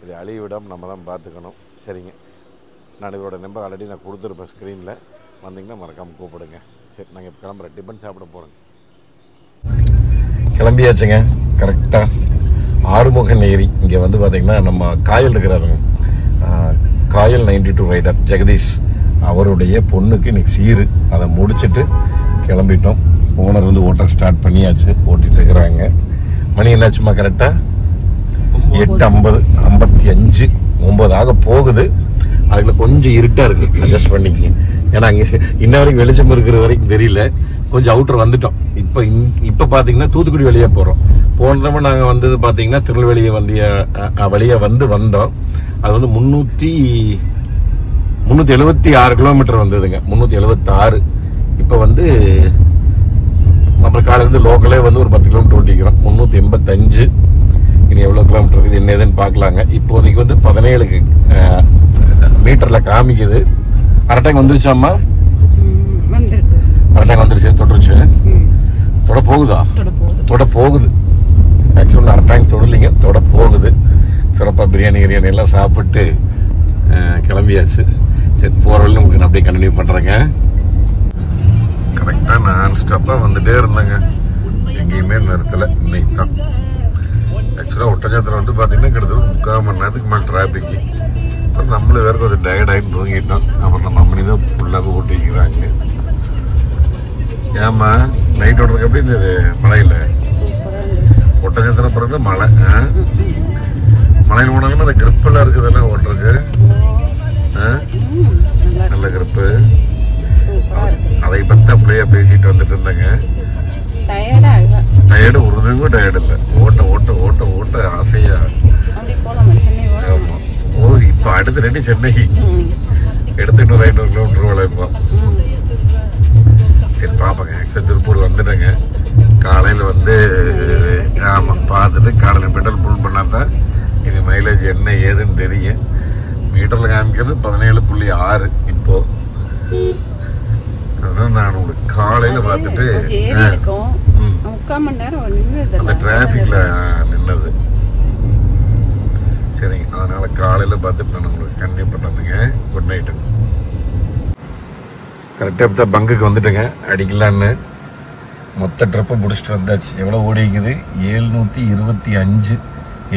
இதை அழிவிடாமல் நம்ம தான் பார்த்துக்கணும். சரிங்க, நான் இவரோட நம்பர் ஆல்ரெடி நான் கொடுத்துருப்பேன் ஸ்க்ரீனில். வந்தீங்கன்னா மறக்காமல் கூப்பிடுங்க. சரி, நாங்கள் இப்போ கிளம்புறேன், டிஃபன் சாப்பிட போகிறோங்க. கிளம்பியாச்சுங்க. கரெக்டாக ஆறுமுகன் ஏரி இங்கே வந்து பார்த்திங்கன்னா நம்ம காயல் இருக்கிறாருங்க, காயல் 92 ரைடர் ஜெகதீஷ், அவருடைய பொண்ணுக்கு இன்னைக்கு சீரு. அதை முடிச்சுட்டு கிளம்பிட்டோம். ஓனர் வந்து ஓட்ட ஸ்டார்ட் பண்ணியாச்சு, ஓட்டிகிட்டு இருக்கிறாங்க. மணி என்னாச்சுமா கரெக்டாக 8:50 55 9 ஆக போகுது. அதுக்குள்ள கொஞ்சம் இருட்டாக இருக்குது, அட்ஜஸ்ட் பண்ணிக்கங்க. ஏன்னா அங்கே இன்ன வரைக்கும் வெளிச்சம் இருக்கிற வரைக்கும் தெரியல. கொஞ்சம் அவுட்டர் வந்துட்டோம். இப்போ பார்த்தீங்கன்னா தூத்துக்குடி வழியாக போகிறோம். போன தடவை நாங்கள் வந்தது பார்த்தீங்கன்னா திருநெல்வேலியை வழியாக வந்தோம். அது வந்து 376 கிலோமீட்டர் வந்ததுங்க, 376. இப்போ வந்து அப்புறம் காலையிலேருந்து லோக்கலே வந்து ஒரு 10 கிலோமீட்டர் ஓட்டிக்கிறோம், 385. இனி எவ்வளோ கிலோமீட்டர் இருக்குது என்ன ஏதுன்னு பார்க்கலாங்க. இப்போதைக்கு வந்து 17 மீட்டரில் காமிக்குது. அரட்டாங்க வந்துருச்சாம்மா? அரட்டாங்க வந்துருச்சு, தொட்டுருச்சு. தொட போகுதா? தொட போகுது. ஆக்சுவலாக அரட்டாங்க தொடலிங்க, தொட போகுது. சிறப்பாக பிரியாணி எல்லாம் சாப்பிட்டு கிளம்பியாச்சு. சரி, போகிற வழியில் உங்களுக்கு நான் அப்படியே கண்டினியூ பண்ணுறேங்க. கரெக்டாக நான் ஸ்டாப்பாக வந்துட்டே இருந்தேங்க, எங்கேயுமே நிறுத்தலை. இன்னைக்கு தான் ஆக்சுவலாக ஒட்டஞ்சத்திரம் வந்து பார்த்தீங்கன்னா கிட்டத்தட்ட 3/4 மணி நேரத்துக்கு மேலே டிராஃபிக்கு. அப்புறம் நம்மளும் வேறு கொஞ்சம் டயர்டாகிட்டு தூங்கிட்டோம். அப்புறம் நம்ம அம்மனி தான் ஃபுல்லாக ஓட்டிக்கிறாங்க. ஏமா நைட் ஓட்டுறதுக்கு எப்படி இருந்தது மழையில்? ஒட்டஞ்சத்திரம் பிறகு மழை, மழையில் ஓடாலும் அந்த கிரிப்பெல்லாம் இருக்குதுல்ல ஓட்டுறதுக்கு, நல்ல கிரிப்பு. அதை பற்றி அப்படியே பேசிட்டு வந்துட்டு இருந்தேங்க. டயர்டு உருதுக்கும் டயர்டு இல்லை, ஓட்ட ஓட்ட ஓட்ட ஓட்ட ஆசையா. ஆமாம். ஓ, இப்போ அடுத்து 2 சென்னை எடுத்துட்டு 500 கிலோமீட்டர் வளைப்போம். சரி பார்ப்பேங்க. ஆக்சுவலாக திருப்பூர் வந்துட்டேங்க. காலையில் வந்து ஆமாம் பார்த்துட்டு காலையில் பெட்ரோல் ஃபுல் பண்ணால் தான் இது மைலேஜ் என்ன ஏதுன்னு தெரியும். மீட்டரில் காமிக்கிறது 17.6 இப்போது. அதனால் நான் உங்களுக்கு காலையில் பார்த்துட்டு அந்த டிராஃபிக்கில் நின்னது. சரிங்க, அதனால் காலையில் பார்த்துட்டு நான் உங்களுக்கு கண்டினியூ பண்ணுறதுங்க. Good night. கரெக்டாக இப்போ தான் பங்குக்கு வந்துட்டுங்க, அடிக்கலான்னு. மொத்த ட்ரிப்பை முடிச்சுட்டு வந்தாச்சு. எவ்வளோ ஓடிக்குது? 725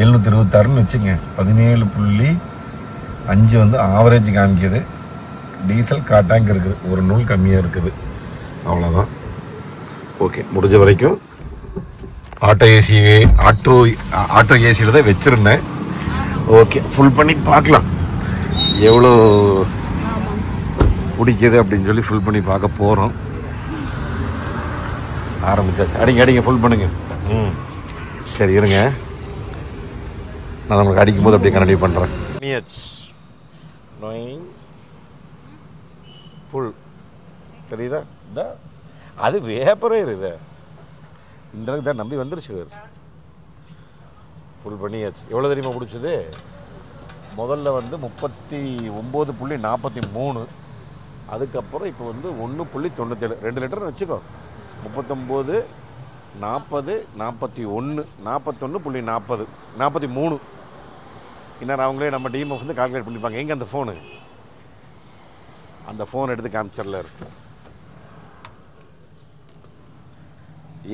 726ன்னு வச்சுங்க. 17.5 வந்து ஆவரேஜ் காமிக்குது. டீசல் காட்டாங்க இருக்குது, ஒரு நூல் கம்மியாக இருக்குது, அவ்வளோதான். ஓகே, முடிஞ்ச வரைக்கும் ஆட்டோ ஏசியில் தான் வச்சுருந்தேன். ஓகே, ஃபுல் பண்ணி பார்க்கலாம் எவ்வளோ பிடிக்குது அப்படின்னு சொல்லி ஃபுல் பண்ணி பார்க்க போகிறோம். ஆரம்பிச்சாச்சு. அடிங்க ஃபுல் பண்ணுங்க. சரி இருங்க, நான் உங்களுக்கு அடிக்கும்போது அப்படியே கண்டினியூ பண்ணுறேன். ஃபுல் தெரியுதா? அது வேப்பரே இருக்குது, இந்த அளவுக்கு தான் நம்பி வந்துருச்சு. வேறு ஃபுல் பண்ணியாச்சு. எவ்வளோ தெரியுமா பிடிச்சது? முதல்ல வந்து 39.43, அதுக்கப்புறம் இப்போ வந்து 1.97, 2 லிட்டர்னு வச்சுக்கோ. 39, 40, 41, 41.40, 43. இன்னும் அவங்களே நம்ம டீமை வந்து கால்குலேட் பண்ணிப்பாங்க. எங்கே அந்த ஃபோனு? அந்த ஃபோன் எடுத்து காமிச்சரில் இருக்கு.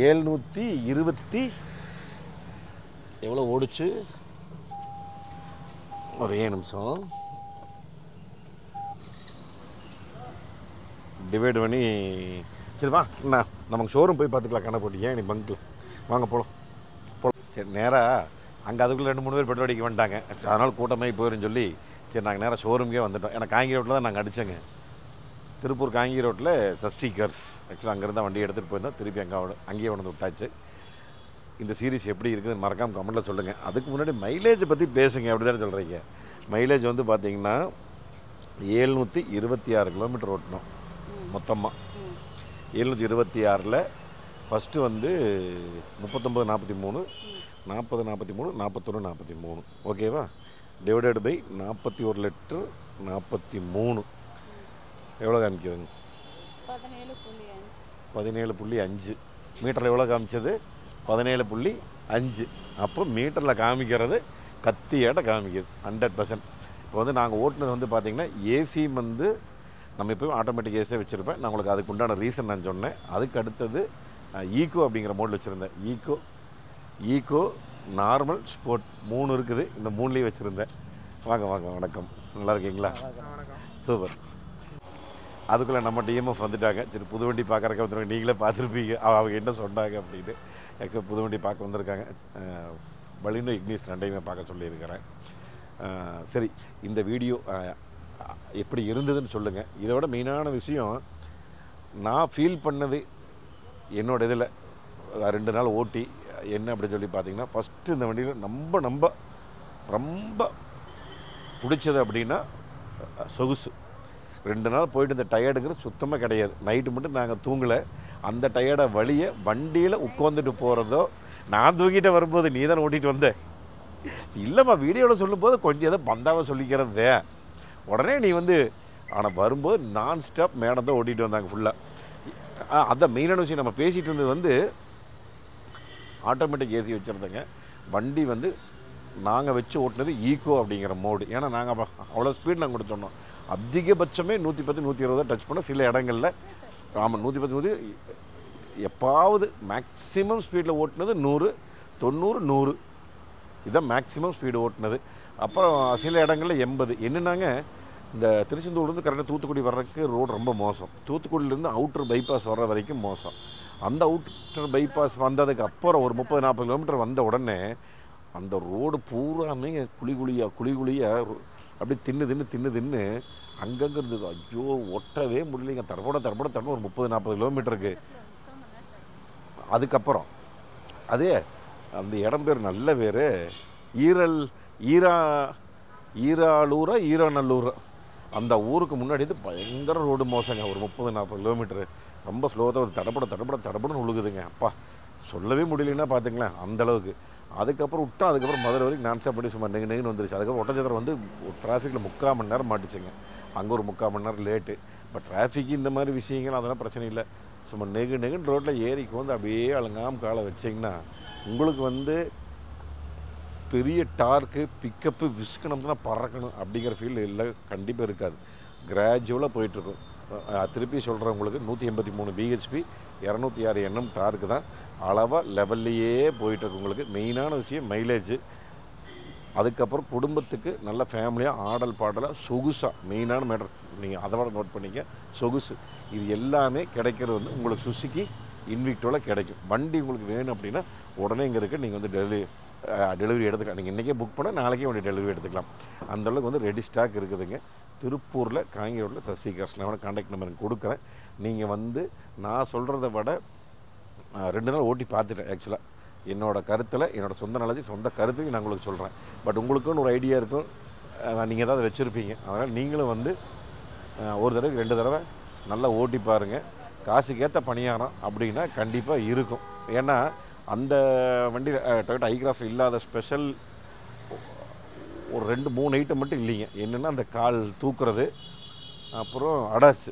720 எவ்வளோ ஓடிச்சு? ஒரே நிமிஷம் டிவைட் பண்ணி. சரி வா, நமக்கு ஷோரூம் போய் பார்த்துக்கலாம். கணக்கு போட்டு ஏன் நீ பங்கில் வாங்க போகலாம். சரி நேராக அங்கே அதுக்குள்ளே 2-3 பேர் பெட்ரோல் அடிக்க வந்துட்டாங்க. அதனால் கூட்டமாகி போயிடும் சொல்லி சரி நாங்கள் நேராக ஷோரூம்கே வந்துட்டோம். ஏன்னா காங்கி ரோட்டில் தான் நாங்கள் அடித்தோங்க. திருப்பூர் காங்கி ரோட்டில் சஷ்டி கார்ஸ். ஆக்சுவலாக அங்கேருந்து வண்டி எடுத்துகிட்டு போயிருந்தோம். திருப்பி அங்கேயே வந்து விட்டாச்சு. இந்த சீரிஸ் எப்படி இருக்குதுன்னு மறக்காமல் கமெண்ட்டில் சொல்லுங்கள். அதுக்கு முன்னாடி மைலேஜை பற்றி பேசுங்க. அப்படி தானே சொல்கிறீங்க? மைலேஜ் வந்து பார்த்திங்கன்னா 726 கிலோமீட்டர் ஓட்டணும் மொத்தமாக. 726ல் ஃபஸ்ட்டு வந்து 39-43, 40-43, 41-43, ஓகேவா? டிவைடட் பை 41 லிட்டர் 43 எவ்வளோ காமிக்குதுங்க? 17.5. மீட்டரில் எவ்வளோ காமிச்சது? 17.5. அப்போ மீட்டரில் காமிக்கிறது கத்தியாட்ட காமிக்குது 100%. இப்போ வந்து நாங்கள் ஓட்டுனது வந்து பார்த்திங்கன்னா ஏசி வந்து நம்ம எப்போயும் ஆட்டோமேட்டிக் ஏசியே வச்சுருப்பேன். நான் உங்களுக்கு அதுக்கு உண்டான ரீசன் நான் சொன்னேன். அதுக்கு அடுத்தது ஈக்கோ அப்படிங்கிற மோடில் வச்சுருந்தேன். ஈக்கோ நார்மல் ஸ்போர்ட் 3 இருக்குது. இந்த 3லேயும் வச்சுருந்தேன். வாங்க வணக்கம், நல்லா இருக்கீங்களா? சூப்பர். அதுக்குள்ளே நம்ம டிஎம்எஃப் வந்துட்டாங்க. சரி புது வண்டி பார்க்குறக்க வந்துருக்காங்க. நீங்களே பார்த்துருப்பீங்க அவங்க என்ன சொன்னாங்க அப்படின்னு. ஆக்சுவலாக புது வண்டி பார்க்க வந்திருக்காங்க. பலினோ இக்னிஸ் 2டையுமே பார்க்க சொல்லியிருக்கிறேன். சரி இந்த வீடியோ எப்படி இருந்ததுன்னு சொல்லுங்கள். இதை விட மெயினான விஷயம் நான் ஃபீல் பண்ணது என்னோடய இதில் 2 நாள் ஓட்டி என்ன அப்படின்னு சொல்லி பார்த்தீங்கன்னா, ஃபஸ்ட்டு இந்த வண்டியில் ரொம்ப பிடிச்சது அப்படின்னா சொகுசு. 2 நாள் போயிட்டு இந்த டயர்டுங்கிறது சுத்தமாக கிடையாது. நைட்டு மட்டும் நாங்கள் தூங்கலை. அந்த டயர்டை வழியை வண்டியில் உட்காந்துட்டு போகிறதோ, நான் தூக்கிட்டு வரும்போது நீ தானே ஓட்டிகிட்டு வந்தேன் இல்லைம்மா வீடியோவில் சொல்லும்போது கொஞ்சம் எதோ பந்தாவை சொல்லிக்கிறது உடனே நீ வந்து. ஆனால் வரும்போது நான் ஸ்டாப் மேடம் தான் ஓட்டிகிட்டு வந்தாங்க ஃபுல்லாக. அதான் மெயினான விஷயம். நம்ம பேசிகிட்டு இருந்தது வந்து ஆட்டோமேட்டிக் ஏசி வச்சுருந்தேங்க. வண்டி வந்து நாங்கள் வச்சு ஓட்டினது ஈக்கோ அப்படிங்கிற மோடு. ஏன்னா நாங்கள் அவ்வளோ ஸ்பீட் நாங்கள் கொடுத்து சொன்னோம். அதிகபட்சமே 110-120 டச் பண்ண சில இடங்களில். ஆமாம் 110-100 எப்பாவது மேக்ஸிமம் ஸ்பீடில் ஓட்டினது 100, 90, 100 இதுதான் மேக்ஸிமம் ஸ்பீடு ஓட்டினது. அப்புறம் சில இடங்களில் 80. என்னென்னாங்க, இந்த திருச்செந்தூர்லேருந்து கரெக்டாக தூத்துக்குடி வர்றதுக்கு ரோடு ரொம்ப மோசம். தூத்துக்குடியிலேருந்து அவுட்டர் பைபாஸ் வர்ற வரைக்கும் மோசம். அந்த அவுட்டர் பைபாஸ் வந்ததுக்கு அப்புறம் ஒரு 30-40 கிலோமீட்டர் வந்த உடனே அந்த ரோடு பூராமே குழியாக அப்படியே தின்னு அங்கங்கே இருந்தது. ஐயோ ஒட்டவே முடியலைங்க. தடப்பட ஒரு 30-40 கிலோமீட்டருக்கு. அதுக்கப்புறம் அதே அந்த இடம் பேர் நல்ல பேர் ஈராநல்லூர். அந்த ஊருக்கு முன்னாடி இது பயங்கர ரோடு மோசங்க. ஒரு 30-40 கிலோமீட்டரு ரொம்ப ஸ்லோவாக ஒரு தடப்படன்னு உழுகுதுங்க. அப்பா சொல்லவே முடியலன்னா பார்த்துங்களேன் அந்தளவுக்கு. அதுக்கப்புறம் அதுக்கப்புறம் மதுரை வரைக்கும் நான் ஸ்டாப் பண்ணி சும்மா நெகுன்னு வந்துருச்சு. அதுக்கப்புறம் ஒட்டச்சத்திரம் வந்து டிராஃபிக்கில் 3/4 மணி நேரம் மாட்டுச்சுங்க. அங்கே ஒரு 3/4 மணி நேரம் லேட்டு. பட் டிராஃபிக் இந்த மாதிரி விஷயங்கள் அதெல்லாம் பிரச்சனை இல்லை. சும்மா நெகுன்னு ரோட்டில் ஏறிக்கு வந்து அப்படியே அலங்காமல் காலை வச்சிங்கன்னா உங்களுக்கு வந்து பெரிய டார்க்கு பிக்கப்பு விஸ்கணும்னா பறக்கணும் அப்படிங்கிற ஃபீல் இல்லை, கண்டிப்பாக இருக்காது. கிராஜுவலாக போயிட்டுருக்கும். திருப்பி சொல்கிறேன், உங்களுக்கு 183 பிஹெச்பி 206 Nm டார்க்கு தான் அளவாக லெவல்லையே போயிட்டுருக்கு. உங்களுக்கு மெயினான விஷயம் மைலேஜ். அதுக்கப்புறம் குடும்பத்துக்கு நல்ல ஃபேமிலியாக ஆடல் பாடலாக சொகுசாக மெயினான மேட்டர். நீங்கள் அதை விட நோட் பண்ணிக்க, சொகுசு. இது எல்லாமே கிடைக்கிறது வந்து உங்களுக்கு சுசுகி இன்விக்டோவில் கிடைக்கும். வண்டி உங்களுக்கு வேணும் அப்படின்னா உடனே இங்கே இருக்குது. நீங்கள் வந்து டெலிவரி எடுத்துக்கலாம். நீங்கள் இன்றைக்கே புக் பண்ணால் நாளைக்கே வண்டி டெலிவரி எடுத்துக்கலாம். அந்தளவுக்கு வந்து ரெடி ஸ்டாக் இருக்குதுங்க. திருப்பூரில் காங்கி ரோட்டில் சஷ்டி கார்ஸ். நான் கான்டாக்ட் நம்பர் கொடுக்குறேன். நீங்கள் வந்து நான் சொல்கிறத விட 2 நாள் ஓட்டி பார்த்துட்டேன். ஆக்சுவலாக என்னோடய கருத்தில், என்னோடய சொந்த நாலேஜ், சொந்த கருத்துக்கு நான் உங்களுக்கு சொல்கிறேன். பட் உங்களுக்குன்னு ஒரு ஐடியா இருக்கும், நீங்கள் ஏதாவது வச்சுருப்பீங்க. அதனால் நீங்களும் வந்து ஒரு தடவைக்கு 2 தடவை நல்லா ஓட்டி பாருங்கள். காசுக்கேற்ற பணியாரம் அப்படின்னா கண்டிப்பாக இருக்கும். ஏன்னா அந்த வண்டி டொயோட்டா ஐக்ராஸில் இல்லாத ஸ்பெஷல் ஒரு 2-3 ஐட்டம் மட்டும் இல்லைங்க. என்னென்னா அந்த கால் தூக்குறது, அப்புறம் அடாஸு,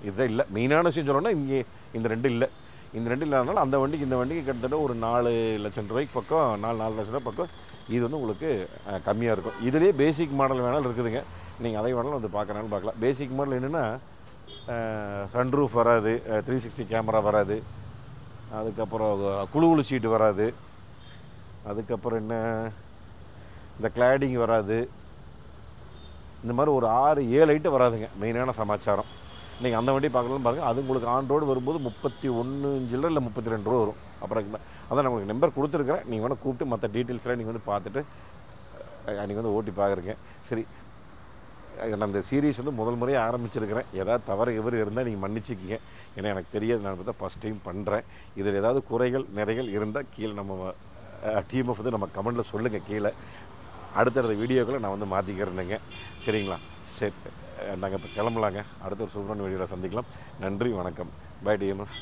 இதுதான் இல்லை. மெயினான விஷயம் சொல்லணும்னா இங்கே இந்த 2 இல்லை. இந்த 2 இல்லாதனால அந்த வண்டிக்கு இந்த வண்டிக்கு கிட்டத்தட்ட ஒரு 4 லட்சம் ரூபாய்க்கு பக்கம், 4 லட்சம் ரூபாய் பக்கம் இது வந்து உங்களுக்கு கம்மியாக இருக்கும். இதுலேயே பேசிக் மாடல் வேணாலும் இருக்குதுங்க. நீங்கள் அதை வேணாலும் வந்து பார்க்கறாலும் பார்க்கலாம். பேசிக் மாடல் என்னென்னா சன்ரூஃப் வராது, 360 கேமரா வராது, அதுக்கப்புறம் குழு சீட்டு வராது, அதுக்கப்புறம் என்ன இந்த கிளாடிங் வராது. இந்த மாதிரி ஒரு 6-7 ஐட்டம் வராதுங்க. மெயினான சமாச்சாரம் நீங்கள் அந்த வண்டி பார்க்கலாம்னு பாருங்கள். அது உங்களுக்கு ஆன் ரோடு வரும்போது 31 சில்லரை இல்லை 32 ரூபா வரும். அப்புறம் அதான் நான் உங்களுக்கு நம்பர் கொடுத்துருக்குறேன். நீங்கள் வேணால் கூப்பிட்டு மற்ற டீட்டெயில்ஸ்லாம் நீங்கள் வந்து பார்த்துட்டு நீங்கள் வந்து ஓட்டி பார்க்குறீங்க. சரி, நான் அந்த சீரீஸ் வந்து முதல் முறையாக ஆரம்பிச்சிருக்கிறேன். ஏதாவது தவறு இருந்தால் நீங்கள் மன்னிச்சிக்கிங்க. ஏன்னா எனக்கு தெரியாது, நான் தான் ஃபஸ்ட் டைம் பண்ணுறேன். இதில் ஏதாவது குறைகள் நிறைகள் இருந்தால் கீழே நம்ம டீமை வந்து நம்ம கமெண்ட்டில் சொல்லுங்கள். கீழே அடுத்தடுத்த வீடியோக்களை நான் வந்து மாற்றிக்கிறேனுங்க. சரிங்களா? சரி, நாங்கள் இப்போ கிளம்பலாங்க. அடுத்த ஒரு சூப்பரான வீடியோவில் சந்திக்கலாம். நன்றி, வணக்கம். Bye TMF.